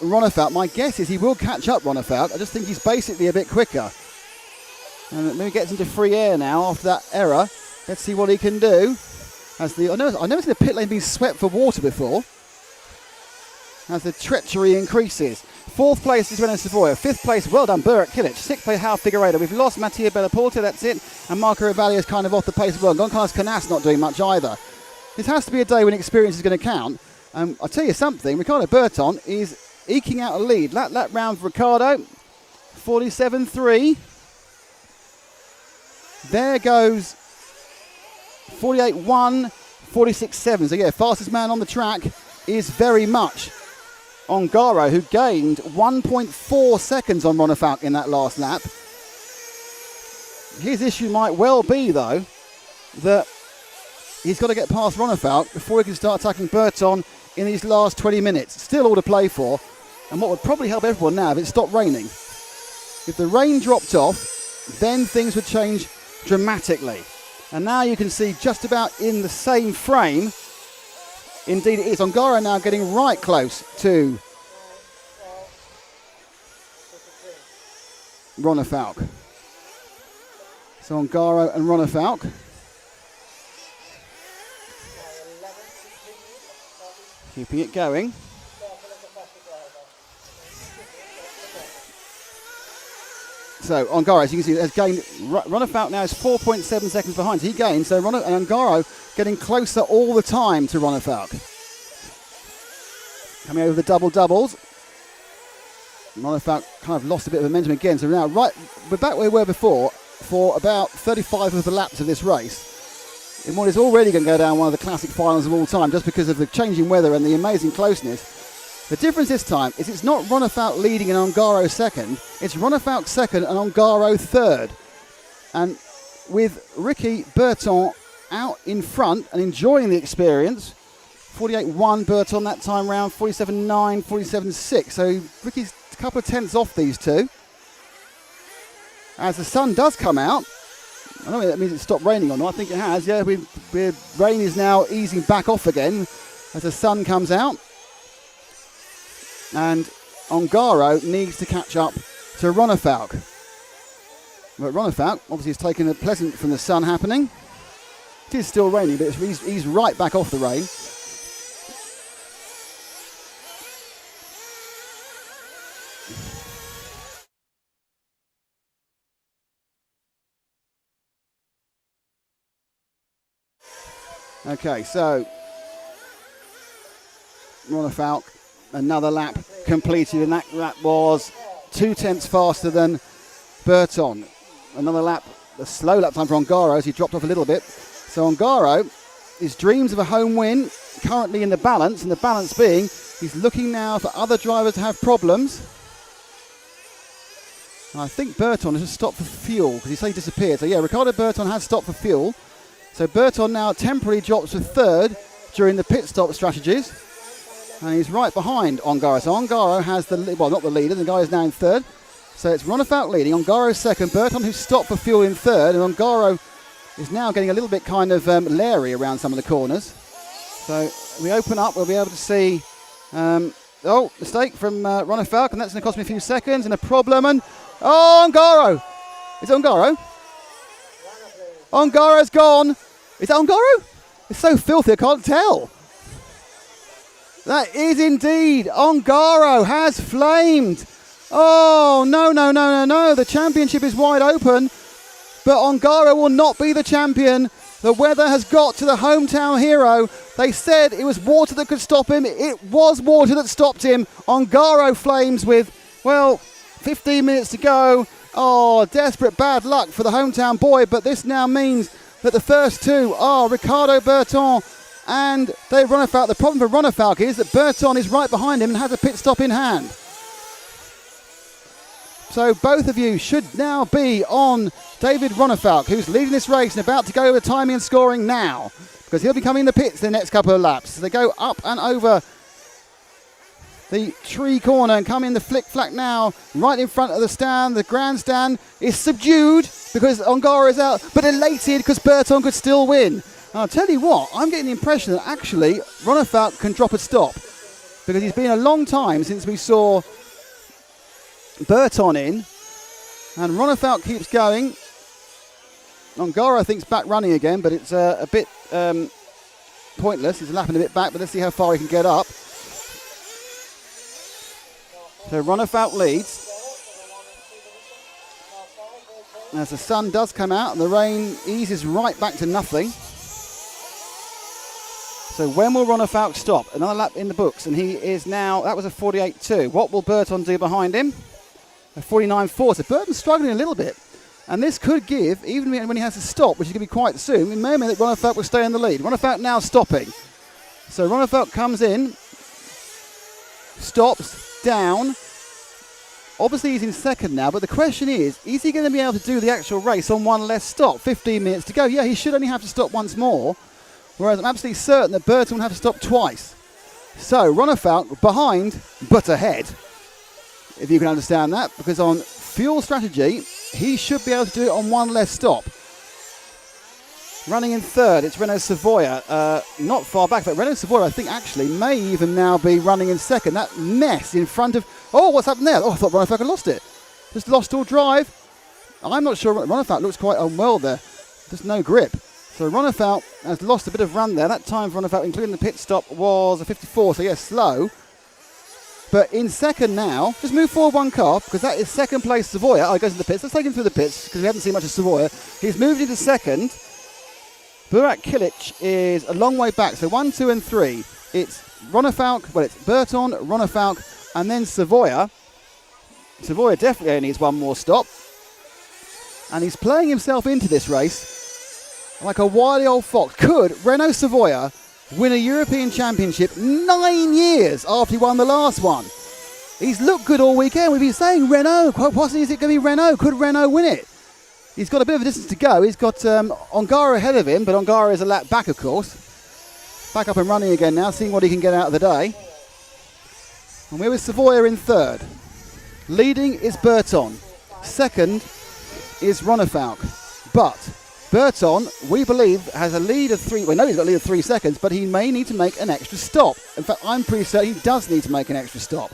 Ronefalk. My guess is he will catch up Ronefalk. I just think he's basically a bit quicker. And maybe gets into free air now after that error. Let's see what he can do. I've never seen a pit lane being swept for water before. As the treachery increases. 4th place is Renan Savoia. 5th place, well done, Burak Kilic. 6th place, Hal Figueiredo. We've lost Mattia Bellaporte, that's it. And Marco Rivalli is kind of off the pace as well. Gonçalves Canas not doing much either. This has to be a day when experience is going to count. I'll tell you something, Ricardo Burton is eking out a lead. Lap round for Ricardo. 47.3. There goes 48.1, 46.7. So yeah, fastest man on the track is very much Ongaro, who gained 1.4 seconds on Ronefalk in that last lap. His issue might well be, though, that he's got to get past Ronefalk before he can start attacking Burton in these last 20 minutes. Still all to play for. And what would probably help everyone now if it stopped raining. If the rain dropped off, then things would change dramatically. And now you can see just about in the same frame, indeed it is, Ongaro now getting right close to Ronefalk. So Ongaro and Ronefalk. Keeping it going. So Ongaro, as you can see, has gained. Ronefalk now is 4.7 seconds behind. So he gained. So and Ongaro getting closer all the time to Ronefalk. Coming over the doubles. Ronefalk kind of lost a bit of momentum again. So now we're back where we were before for about 35 of the laps of this race. In what is already going to go down one of the classic finals of all time, just because of the changing weather and the amazing closeness. The difference this time is it's not Ronefalk leading and Ongaro second, it's Ronefalk second and Ongaro third. And with Ricky Burton out in front and enjoying the experience. 48.1 Burton that time round, 47.9, 47.6. So Ricky's a couple of tenths off these two. As the sun does come out, I don't know if that means it stopped raining or not. I think it has. Yeah, rain is now easing back off again as the sun comes out. And Ongaro needs to catch up to Ronefalk. But Ronefalk obviously has taken a pleasant from the sun happening. It is still raining, but he's right back off the rain. Okay, so Ronefalk, another lap completed, and that lap was 2 tenths faster than Burton. Another lap, a slow lap time for Ongaro as he dropped off a little bit. So Ongaro, his dreams of a home win, currently in the balance, and the balance being he's looking now for other drivers to have problems. And I think Burton has just stopped for fuel because he said he disappeared. So yeah, Ricardo Burton has stopped for fuel. So Burton now temporarily drops for third during the pit stop strategies. And he's right behind Ongaro. So Ongaro has well, not the leader, the guy is now in third. So it's Ronefalk leading, Ongaro second, Burton who stopped for fuel in third, and Ongaro is now getting a little bit kind of leery around some of the corners. So we open up, we'll be able to see, mistake from Ronefalk, and that's going to cost me a few seconds, and a problem, and, Ongaro! Is it Ongaro? Ongaro's gone. Is that Ongaro? It's so filthy, I can't tell. That is indeed. Ongaro has flamed. Oh, no. The championship is wide open, but Ongaro will not be the champion. The weather has got to the hometown hero. They said it was water that could stop him. It was water that stopped him. Ongaro flames with, 15 minutes to go. Oh, desperate bad luck for the hometown boy, but this now means that the first two are Ricardo Burton and Dave Ronefalk. The problem for Ronefalk is that Burton is right behind him and has a pit stop in hand. So both of you should now be on David Ronefalk, who's leading this race and about to go over timing and scoring now, because he'll be coming in the pits the next couple of laps. So they go up and over the tree corner and come in the flick-flack now, right in front of the stand. The grandstand is subdued because Ongaro is out, but elated because Burton could still win. And I'll tell you what, I'm getting the impression that actually Ronefalk can drop a stop, because it's been a long time since we saw Burton in, and Ronefalk keeps going. Ongaro, I think, is back running again, but it's a bit pointless. He's lapping a bit back, but let's see how far he can get up. So Ronefalk leads. As the sun does come out and the rain eases right back to nothing. So when will Ronefalk stop? Another lap in the books, and he is now, that was a 48.2. What will Burton do behind him? A 49.4. So Burton's struggling a little bit. And this could give, even when he has to stop, which is going to be quite soon, it may mean that Ronefalk will stay in the lead. Ronefalk now stopping. So Ronefalk comes in, stops, down. Obviously he's in second now, but the question is he going to be able to do the actual race on one less stop? 15 minutes to go. Yeah, he should only have to stop once more, whereas I'm absolutely certain that Burton will have to stop twice. So Ronefalk behind, but ahead, if you can understand that, because on fuel strategy, he should be able to do it on one less stop. Running in third, it's Renault Savoia, not far back, but Renault Savoia, I think, actually may even now be running in second. That mess in front of... Oh, what's happened there? Oh, I thought Ronefalk had lost it. Just lost all drive. I'm not sure. Ronefalk looks quite unwell there. Just no grip. So Ronefalk has lost a bit of run there. That time for Ronefalk, including the pit stop, was a 54, so yes, slow. But in second now, just move forward one car, because that is second place Savoia. Oh, he goes into the pits. Let's take him through the pits, because we haven't seen much of Savoia. He's moved into second. Burak Kilic is a long way back, so 1, 2 and 3. It's Ronefalk, it's Burton, Ronefalk, and then Savoia. Savoia definitely only needs one more stop. And he's playing himself into this race like a wily old fox. Could Renault Savoia win a European Championship 9 years after he won the last one? He's looked good all weekend. We've been saying Renault. Quite possibly is it going to be Renault? Could Renault win it? He's got a bit of a distance to go. He's got Ongaro ahead of him, but Ongaro is a lap back, of course. Back up and running again now, seeing what he can get out of the day. And we're with Savoia in third. Leading is Burton. Second is Ronefalk. But Burton, we believe, has a lead of 3. We know he's got a lead of 3 seconds, but he may need to make an extra stop. In fact, I'm pretty certain he does need to make an extra stop.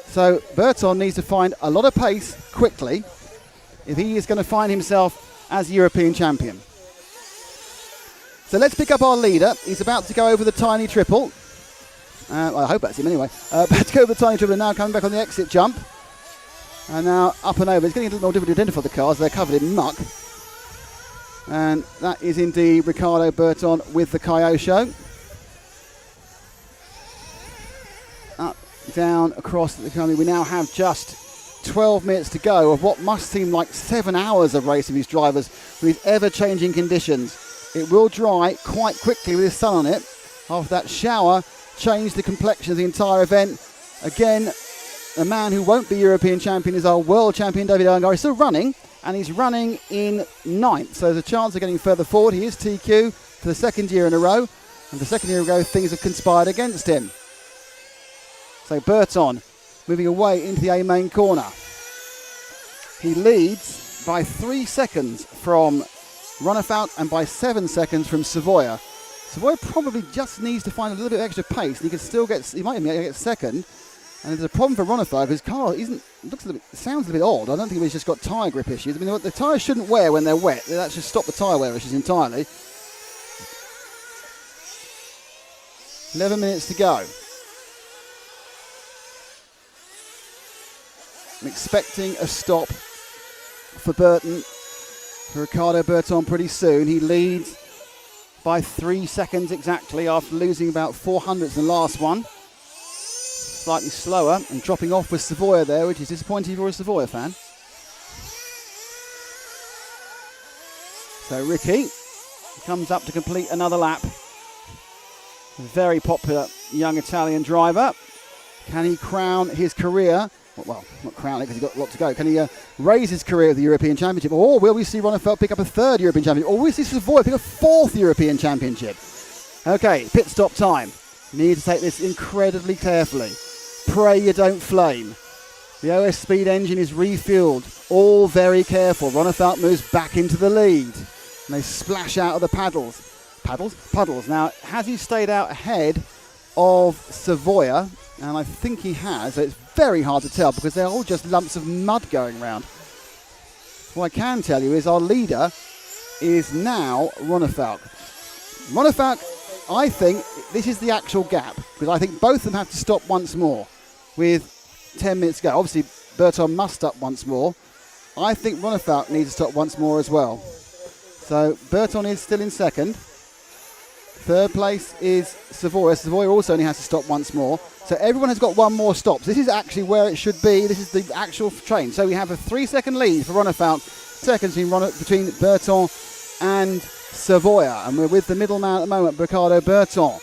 So Burton needs to find a lot of pace quickly if he is going to find himself as European champion. So let's pick up our leader. He's about to go over the tiny triple. Well, I hope that's him anyway. About to go over the tiny triple and now coming back on the exit jump. And now up and over. It's getting a little more difficult to identify the cars. They're covered in muck. And that is indeed Ricardo Burton with the Kyosho. Up, down, across the country. We now have just 12 minutes to go of what must seem like 7 hours of racing these drivers with ever-changing conditions. It will dry quite quickly with the sun on it. After that shower, changed the complexion of the entire event. Again, the man who won't be European champion is our world champion, David Ungaro. He's still running, and he's running in 9th. So there's a chance of getting further forward. He is TQ for the 2nd year in a row. And for the 2nd year in a row, things have conspired against him. So Burton moving away into the A main corner. He leads by 3 seconds from Ronefalk and by 7 seconds from Savoia. Savoia probably just needs to find a little bit of extra pace. He can still get. He might even get second. And there's a problem for Ronefalk. His car sounds a bit odd. I don't think he's just got tyre grip issues. I mean, the tyres shouldn't wear when they're wet. They actually stop the tyre wear issues entirely. 11 minutes to go. I'm expecting a stop for Burton, for Ricardo Burton pretty soon. He leads by 3 seconds exactly after losing about 400ths in the last one. Slightly slower and dropping off with Savoia there, which is disappointing if you're a Savoia fan. So Ricky comes up to complete another lap. A very popular young Italian driver. Can he crown his career? Well, not crown it because he's got a lot to go. Can he raise his career with the European Championship? Or will we see Ronefalk pick up a 3rd European Championship? Or will we see Savoia pick a 4th European Championship? Okay, pit stop time. Need to take this incredibly carefully. Pray you don't flame. The OS Speed engine is refueled. All very careful. Ronefalk moves back into the lead. And they splash out of the paddles. Puddles. Now, has he stayed out ahead of Savoia? And I think he has. So it's very hard to tell because they're all just lumps of mud going around. What I can tell you is our leader is now Ronefalk. Ronefalk, I think this is the actual gap because I think both of them have to stop once more with 10 minutes to go. Obviously, Burton must stop once more. I think Ronefalk needs to stop once more as well. So Burton is still in 2nd. 3rd place is Savoia. Savoia also only has to stop once more. So everyone has got one more stop. This is actually where it should be. This is the actual train. So we have a 3-second lead for Ronefalk. Seconds between Burton and Savoia. And we're with the middleman at the moment, Ricardo Burton,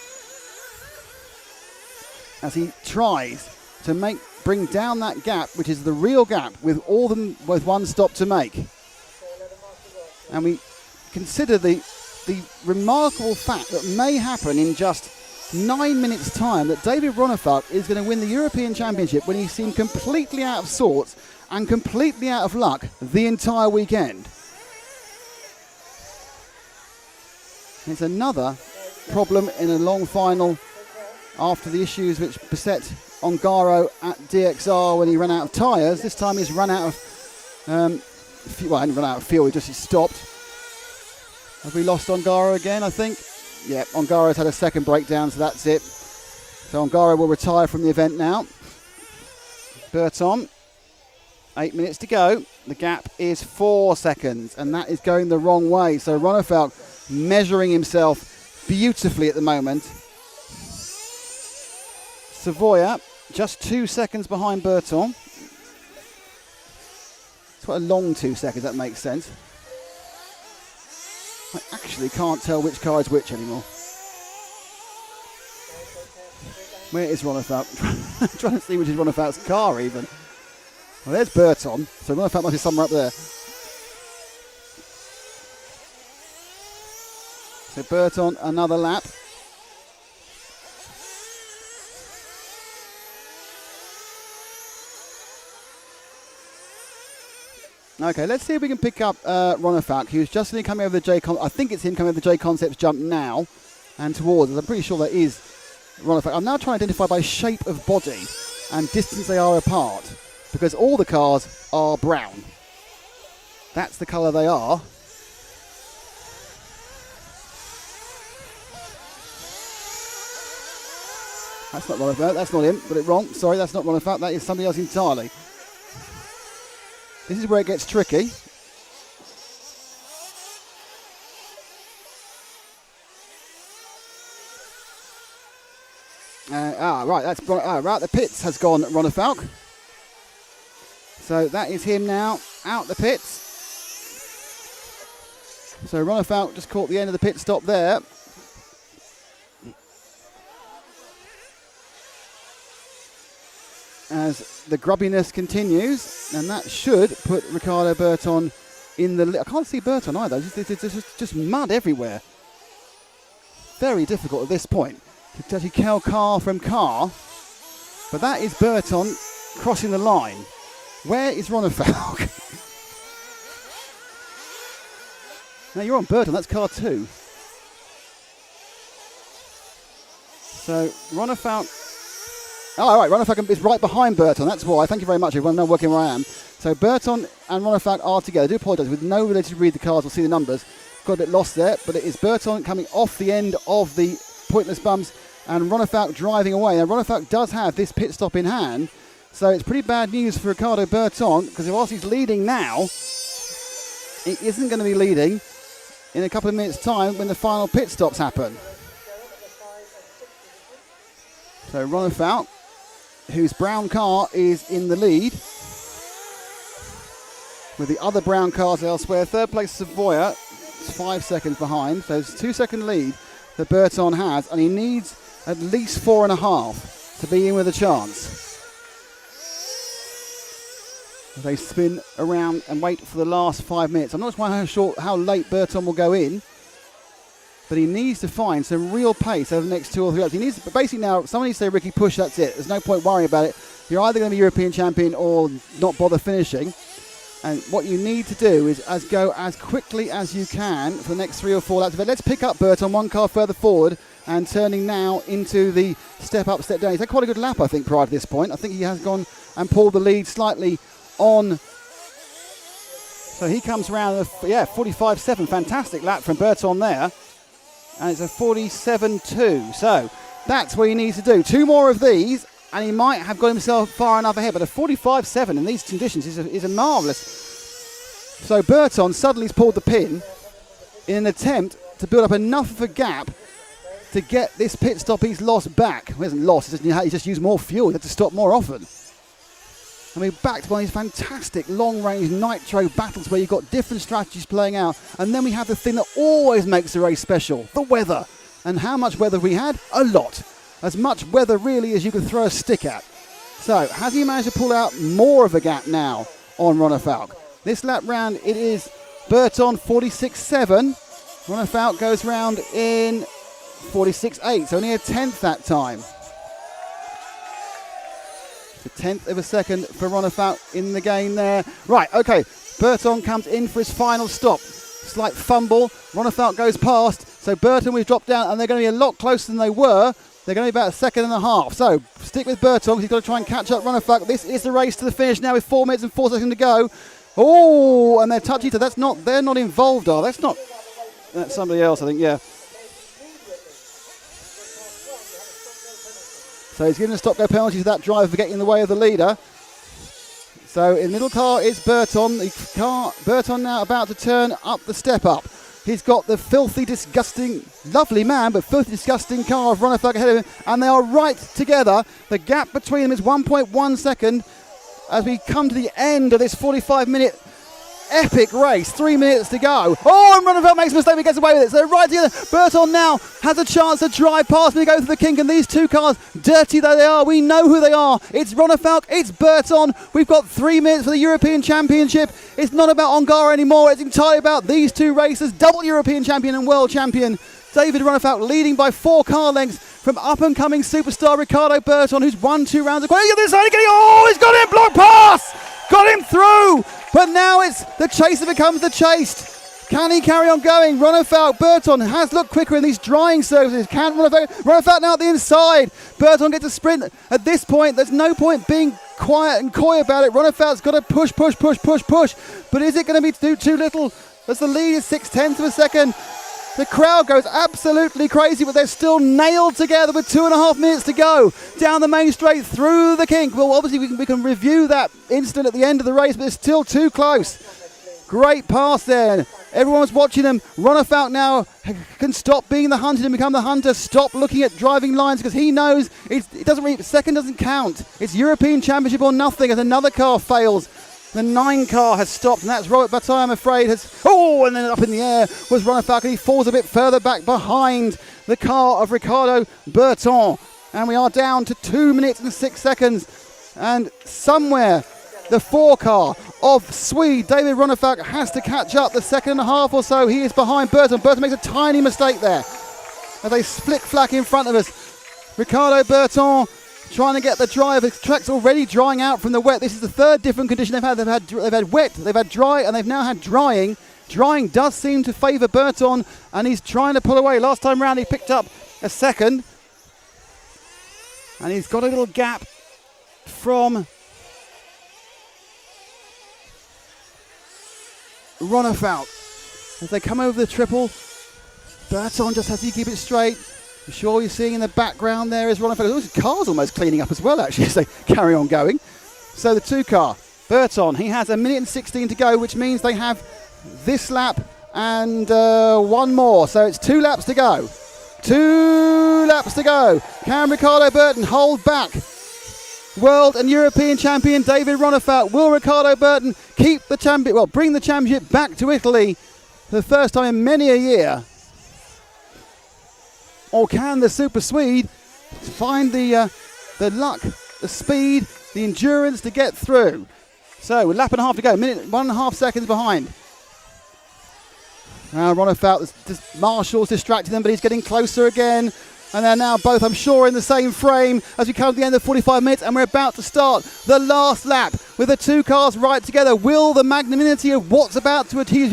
as he tries to bring down that gap, which is the real gap, with all them with one stop to make. And we consider the remarkable fact that may happen in just 9 minutes' time that David Ronefalk is going to win the European Championship when he seemed completely out of sorts and completely out of luck the entire weekend. It's another problem in a long final after the issues which beset Ongaro at DXR when he ran out of tyres. This time he's run out of he didn't run out of fuel, he just stopped. Have we lost Ongaro again, I think? Yeah, Ongaro's had a 2nd breakdown, so that's it. So Ongaro will retire from the event now. Burton, 8 minutes to go. The gap is 4 seconds, and that is going the wrong way. So Ronefalk measuring himself beautifully at the moment. Savoia, just 2 seconds behind Burton. It's quite a long 2 seconds, that makes sense. I actually can't tell which car is which anymore. Where is Ronefalk? Trying to see which is Ronefalk's car even. Well, there's Burton, so Ronefalk must be somewhere up there. So Burton, another lap. Okay, let's see if we can pick up Ronafalk, who's just coming over the J. I think it's him coming over the J Concepts jump now and towards us. I'm pretty sure that is Ronafalk. I'm now trying to identify by shape of body and distance they are apart, because all the cars are brown. That's the colour they are. That's not Ronafalk. That's not him. Got it wrong. Sorry, that's not Ronafalk. That is somebody else entirely. This is where it gets tricky. Right, that's right. The pits has gone Ronafalk. So that is him now out the pits. So Ronafalk just caught the end of the pit stop there. As the grubbiness continues, and that should put Ricardo Burton in the... I can't see Burton either, it's just mud everywhere. Very difficult at this point to actually tell car from car, but that is Burton crossing the line. Where is Ronafalk? Now you're on Burton, that's car 2. So Ronafalk... Oh, right, Ronafalk is right behind Burton, that's why. Thank you very much, everyone. I'm now working where I am. So Burton and Ronafalk are together. I do apologise, with no ability to read the cars or see the numbers. Got a bit lost there, but it is Burton coming off the end of the pointless bumps and Ronafalk driving away. Now, Ronafalk does have this pit stop in hand, so it's pretty bad news for Ricardo Burton, because whilst he's leading now, he isn't going to be leading in a couple of minutes' time when the final pit stops happen. So Ronafalk, whose brown car is in the lead, with the other brown cars elsewhere. Third place Savoia, 5 seconds behind, so it's a 2-second lead that Burton has, and he needs at least 4.5 to be in with a chance. They spin around and wait for the last 5 minutes. I'm not sure how late Burton will go in, but he needs to find some real pace over the next 2 or 3 laps. He needs, but basically now, someone needs to say, Ricky, push, that's it. There's no point worrying about it. You're either going to be European champion or not bother finishing. And what you need to do is go as quickly as you can for the next 3 or 4 laps. But let's pick up Burton 1 car further forward and turning now into the step up, step down. He's had quite a good lap, I think, prior to this point. I think he has gone and pulled the lead slightly on. So he comes around, 45.7. Fantastic lap from Burton there. And it's a 47.2. So that's what he needs to do. 2 more of these, and he might have got himself far enough ahead. But a 45.7 in these conditions is a marvellous. So Burton suddenly has pulled the pin in an attempt to build up enough of a gap to get this pit stop he's lost back. He hasn't lost, he just used more fuel. He had to stop more often. I mean, back to one of these fantastic long-range nitro battles where you've got different strategies playing out. And then we have the thing that always makes the race special, the weather. And how much weather we had? A lot. As much weather, really, as you can throw a stick at. So, has he managed to pull out more of a gap now on Ronafalk? This lap round, it is Burton 46.7. Ronafalk goes round in 46.8, so only a tenth that time. A tenth of a second for Ronafalk in the game there. Right, okay, Burton comes in for his final stop. Slight fumble, Ronafalk goes past, so Burton we've dropped down, and they're going to be a lot closer than they were. They're going to be about 1.5 seconds. So stick with Burton, he's got to try and catch up Ronafalk. This is the race to the finish now with 4 minutes and 4 seconds to go. Oh, and they're touchy, so they're not involved, are they? That's somebody else, I think, yeah. So he's given a stop-go penalty to that driver for getting in the way of the leader. So in the middle car is Burton. Burton now about to turn up the step-up. He's got the filthy, disgusting, lovely man, but filthy, disgusting car of Ronafalk ahead of him, and they are right together. The gap between them is 1.1 second as we come to the end of this 45-minute epic race. 3 minutes to go. Oh, and Ronafalk makes a mistake, he gets away with it. So they're right together. Burton now has a chance to drive past me, go through the kink, and these two cars, dirty though they are, we know who they are. It's Ronafalk, it's Burton. We've got 3 minutes for the European Championship. It's not about Ongara anymore. It's entirely about these two racers, double European champion and world champion. David Ronnefalk leading by 4 car lengths from up-and-coming superstar Ricardo Burton, who's won 2 rounds of qualifying. He's got him, block pass! Got him through! But now it's the chaser becomes the chased. Can he carry on going? Ronnefalk, Burton has looked quicker in these drying surfaces. Can Ronnefalk now at the inside? Burton gets a sprint. At this point, there's no point being quiet and coy about it. Ronnefalk's got to push. But is it going to be too little? As the lead is 0.6 of a second. The crowd goes absolutely crazy, but they're still nailed together with 2.5 minutes to go. Down the main straight, through the kink. Well, obviously we can review that incident at the end of the race, but it's still too close. Great pass there. Everyone's watching them. Ronnefalk now can stop being the hunted and become the hunter. Stop looking at driving lines because he knows second doesn't count. It's European Championship or nothing as another car fails. The 9 car has stopped, and that's Robert Bataille, I'm afraid. And then up in the air was Ronnefalk, and he falls a bit further back behind the car of Ricardo Burton. And we are down to 2 minutes and 6 seconds. And somewhere, the 4 car of Swede, David Ronnefalk, has to catch up the 2.5 or so. He is behind Burton. Burton makes a tiny mistake there as they flick-flack in front of us. Ricardo Burton trying to get the dry. The track's already drying out from the wet. This is the 3rd different condition they've had. They've had wet, they've had dry, and they've now had drying. Drying does seem to favour Burton, and he's trying to pull away. Last time round he picked up a 2nd, and he's got a little gap from Ronnefalk. As they come over the triple, Burton just has to keep it straight. I'm sure you're seeing in the background there is Ronnefalk. His car's almost cleaning up as well, actually, as they carry on going. So the 2 car, Burton, he has 1 minute and 16 to go, which means they have this lap and 1 more. So it's 2 laps to go. 2 laps to go. Can Ricardo Burton hold back World and European champion David Ronnefalk? Will Ricardo Burton keep the champion? Well, bring the championship back to Italy for the first time in many a year? Or can the Super Swede find the luck, the speed, the endurance to get through? So a lap and a half to go, 1.5 seconds behind. Now Ronnefalk, Marshall's distracting them, but he's getting closer again. And they're now both, I'm sure, in the same frame as we come to the end of 45 minutes, and we're about to start the last lap with the 2 cars right together. Will the magnanimity of what's about to achieve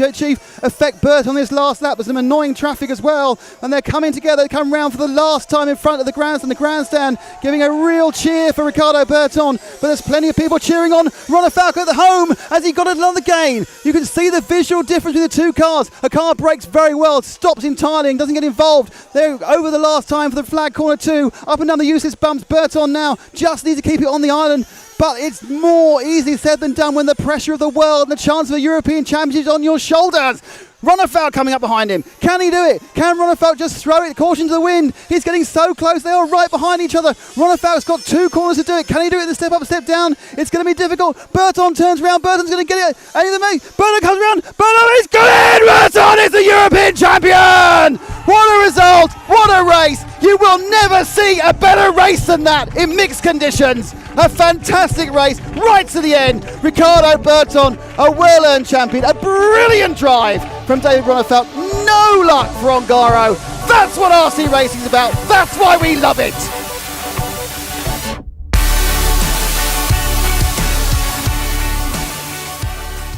affect Burton on this last lap? There's some annoying traffic as well, and they're coming together. They come round for the last time in front of the grandstand, giving a real cheer for Ricardo Burton. But there's plenty of people cheering on Ronnefalk at the home as he got another gain. You can see the visual difference between the 2 cars. A car brakes very well, stops entirely and doesn't get involved. They're over the last time for the flag corner 2, up and down the useless bumps. Burton now just needs to keep it on the island, but it's more easily said than done when the pressure of the world and the chance of a European Championship is on your shoulders. Ronnefalk coming up behind him. Can he do it? Can Ronnefalk just throw it? Caution to the wind. He's getting so close. They are right behind each other. Ronnefalk's got 2 corners to do it. Can he do it? The step up, step down. It's going to be difficult. Burton turns around. Burton's going to get it. Burton comes around. Burton is good. Burton is the European champion. What a result. What a race. You will never see a better race than that in mixed conditions. A fantastic race right to the end. Ricardo Burton, a well-earned champion. A brilliant drive from David Ronnefalk. No luck for Ongaro. That's what RC racing is about. That's why we love it.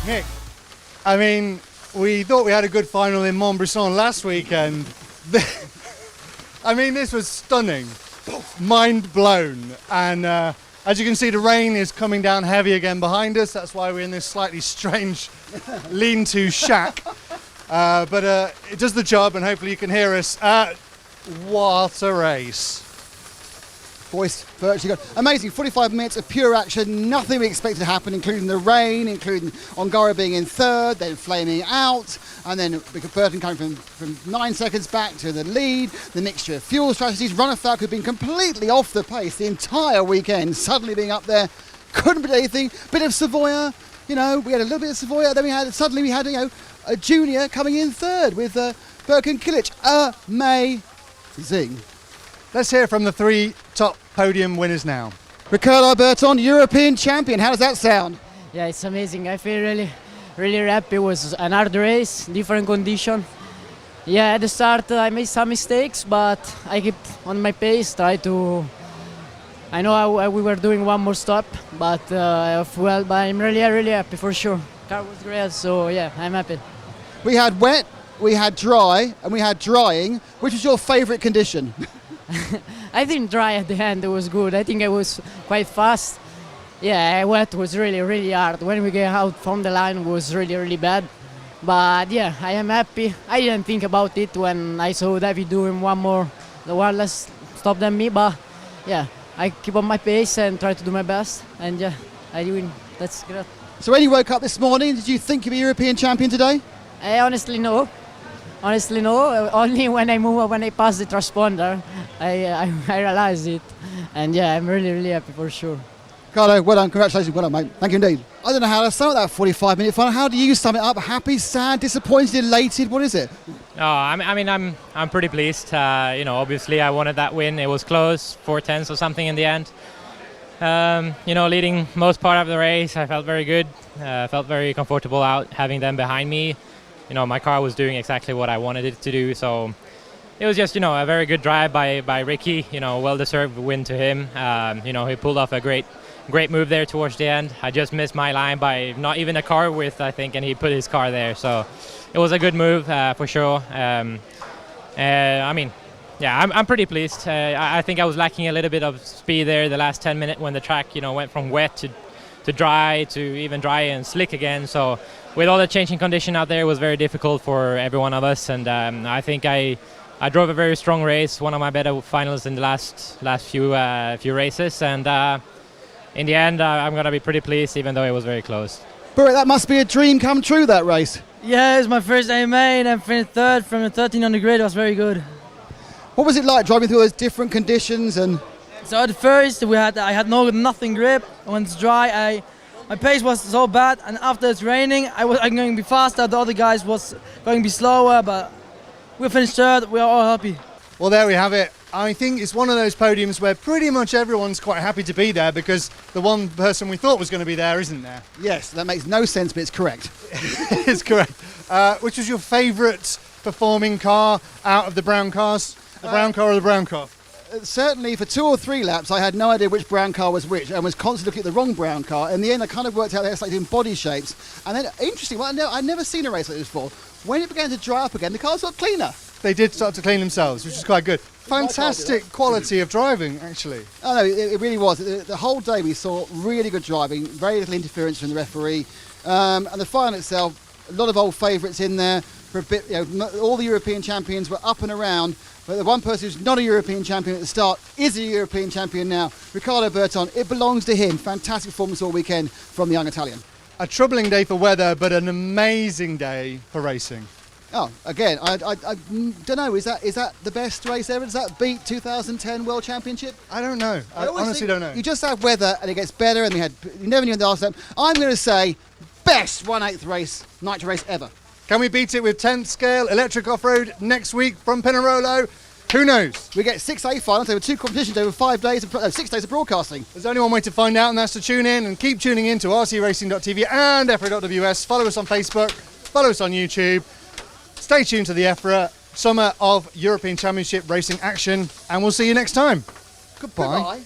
Nick, I mean, we thought we had a good final in Montbrison last weekend. I mean, this was stunning. Mind blown. And as you can see, the rain is coming down heavy again behind us. That's why we're in this slightly strange lean-to shack. But it does the job, and hopefully you can hear us. What a race. Voice virtually gone. Amazing, 45 minutes of pure action, nothing we expected to happen, including the rain, including Ongaro being in 3rd, then flaming out, and then Burton coming from 9 seconds back to the lead, the mixture of fuel strategies. Ronnefalk had been completely off the pace the entire weekend, suddenly being up there, couldn't be anything. Bit of Savoia, we had a little bit of Savoia, then we had a junior coming in 3rd with Birkin Kilic. Amazing. Let's hear from the 3 top podium winners now. Ricardo Burton, European champion. How does that sound? Yeah, it's amazing. I feel really happy. It was an hard race, different condition. Yeah, at the start I made some mistakes, but I keep on my pace, try to... I know we were doing one more stop, but but I'm really happy for sure. Car was great, so yeah, I'm happy. We had wet, we had dry, and we had drying. Which was your favourite condition? I think dry at the end, it was good. I think I was quite fast. Yeah, wet was really hard. When we get out from the line, it was really bad. But yeah, I am happy. I didn't think about it when I saw David doing one less stop than me. But yeah, I keep on my pace and try to do my best. And yeah, I win. That's great. So when you woke up this morning, did you think you'd be European champion today? I honestly no. Only when I pass the transponder, I realized it. And yeah, I'm really happy for sure. Ricardo, well done, congratulations, well done, mate. Thank you indeed. I don't know how to sum up that 45-minute final. How do you sum it up? Happy, sad, disappointed, elated? What is it? Oh, I mean, I'm pretty pleased. Obviously, I wanted that win. It was close, 4/10 or something in the end. Leading most part of the race, I felt very good. Felt very comfortable out having them behind me. My car was doing exactly what I wanted it to do. So it was just, a very good drive by Ricky. Well-deserved win to him. He pulled off a great move there towards the end. I just missed my line by not even a car width, I think, and he put his car there. So it was a good move for sure. I'm pretty pleased. I think I was lacking a little bit of speed there the last 10 minutes when the track, went from wet to dry to even dry and slick again. So with all the changing condition out there, it was very difficult for every one of us. And I think I drove a very strong race, one of my better finals in the last few races. And in the end, I'm going to be pretty pleased, even though it was very close. Burrett, that must be a dream come true, that race. Yeah, it was my first AMA and I finished third from the 13 on the grid. It was very good. What was it like driving through those different conditions? And so at first I had nothing grip. When it's dry, my pace was so bad, and after it's raining, I'm going to be faster. The other guys was going to be slower, but we finished third. We are all happy. Well, there we have it. I think it's one of those podiums where pretty much everyone's quite happy to be there because the one person we thought was going to be there isn't there. Yes, that makes no sense, but it's correct. It's correct. Which was your favourite performing car out of the brown cars? The brown car or the brown car? Certainly for 2 or 3 laps, I had no idea which brown car was which and was constantly looking at the wrong brown car. In the end, I kind of worked out they were doing body shapes. And then, interesting, I'd never seen a race like this before. When it began to dry up again, the cars got cleaner. They did start to clean themselves, which is quite good. Fantastic quality of driving, actually. Oh, no, it really was. The whole day we saw really good driving, very little interference from the referee. And the final itself, a lot of old favourites in there. For a bit, all the European champions were up and around. But the one person who's not a European champion at the start is a European champion now. Ricardo Burton, it belongs to him. Fantastic performance all weekend from the young Italian. A troubling day for weather, but an amazing day for racing. Oh, again, I don't know. Is that the best race ever? Does that beat 2010 World Championship? I don't know. I honestly don't know. You just have weather and it gets better, and you never knew in the last lap. I'm going to say best 1/8 race, nitro race ever. Can we beat it with 10th scale electric off-road next week from Pinerolo? Who knows? We get 6A finals over 2 competitions over 6 days of broadcasting. There's only one way to find out, and that's to tune in and keep tuning in to rcracing.tv and EFRA.ws. Follow us on Facebook, follow us on YouTube. Stay tuned to the EFRA Summer of European Championship Racing action, and we'll see you next time. Goodbye.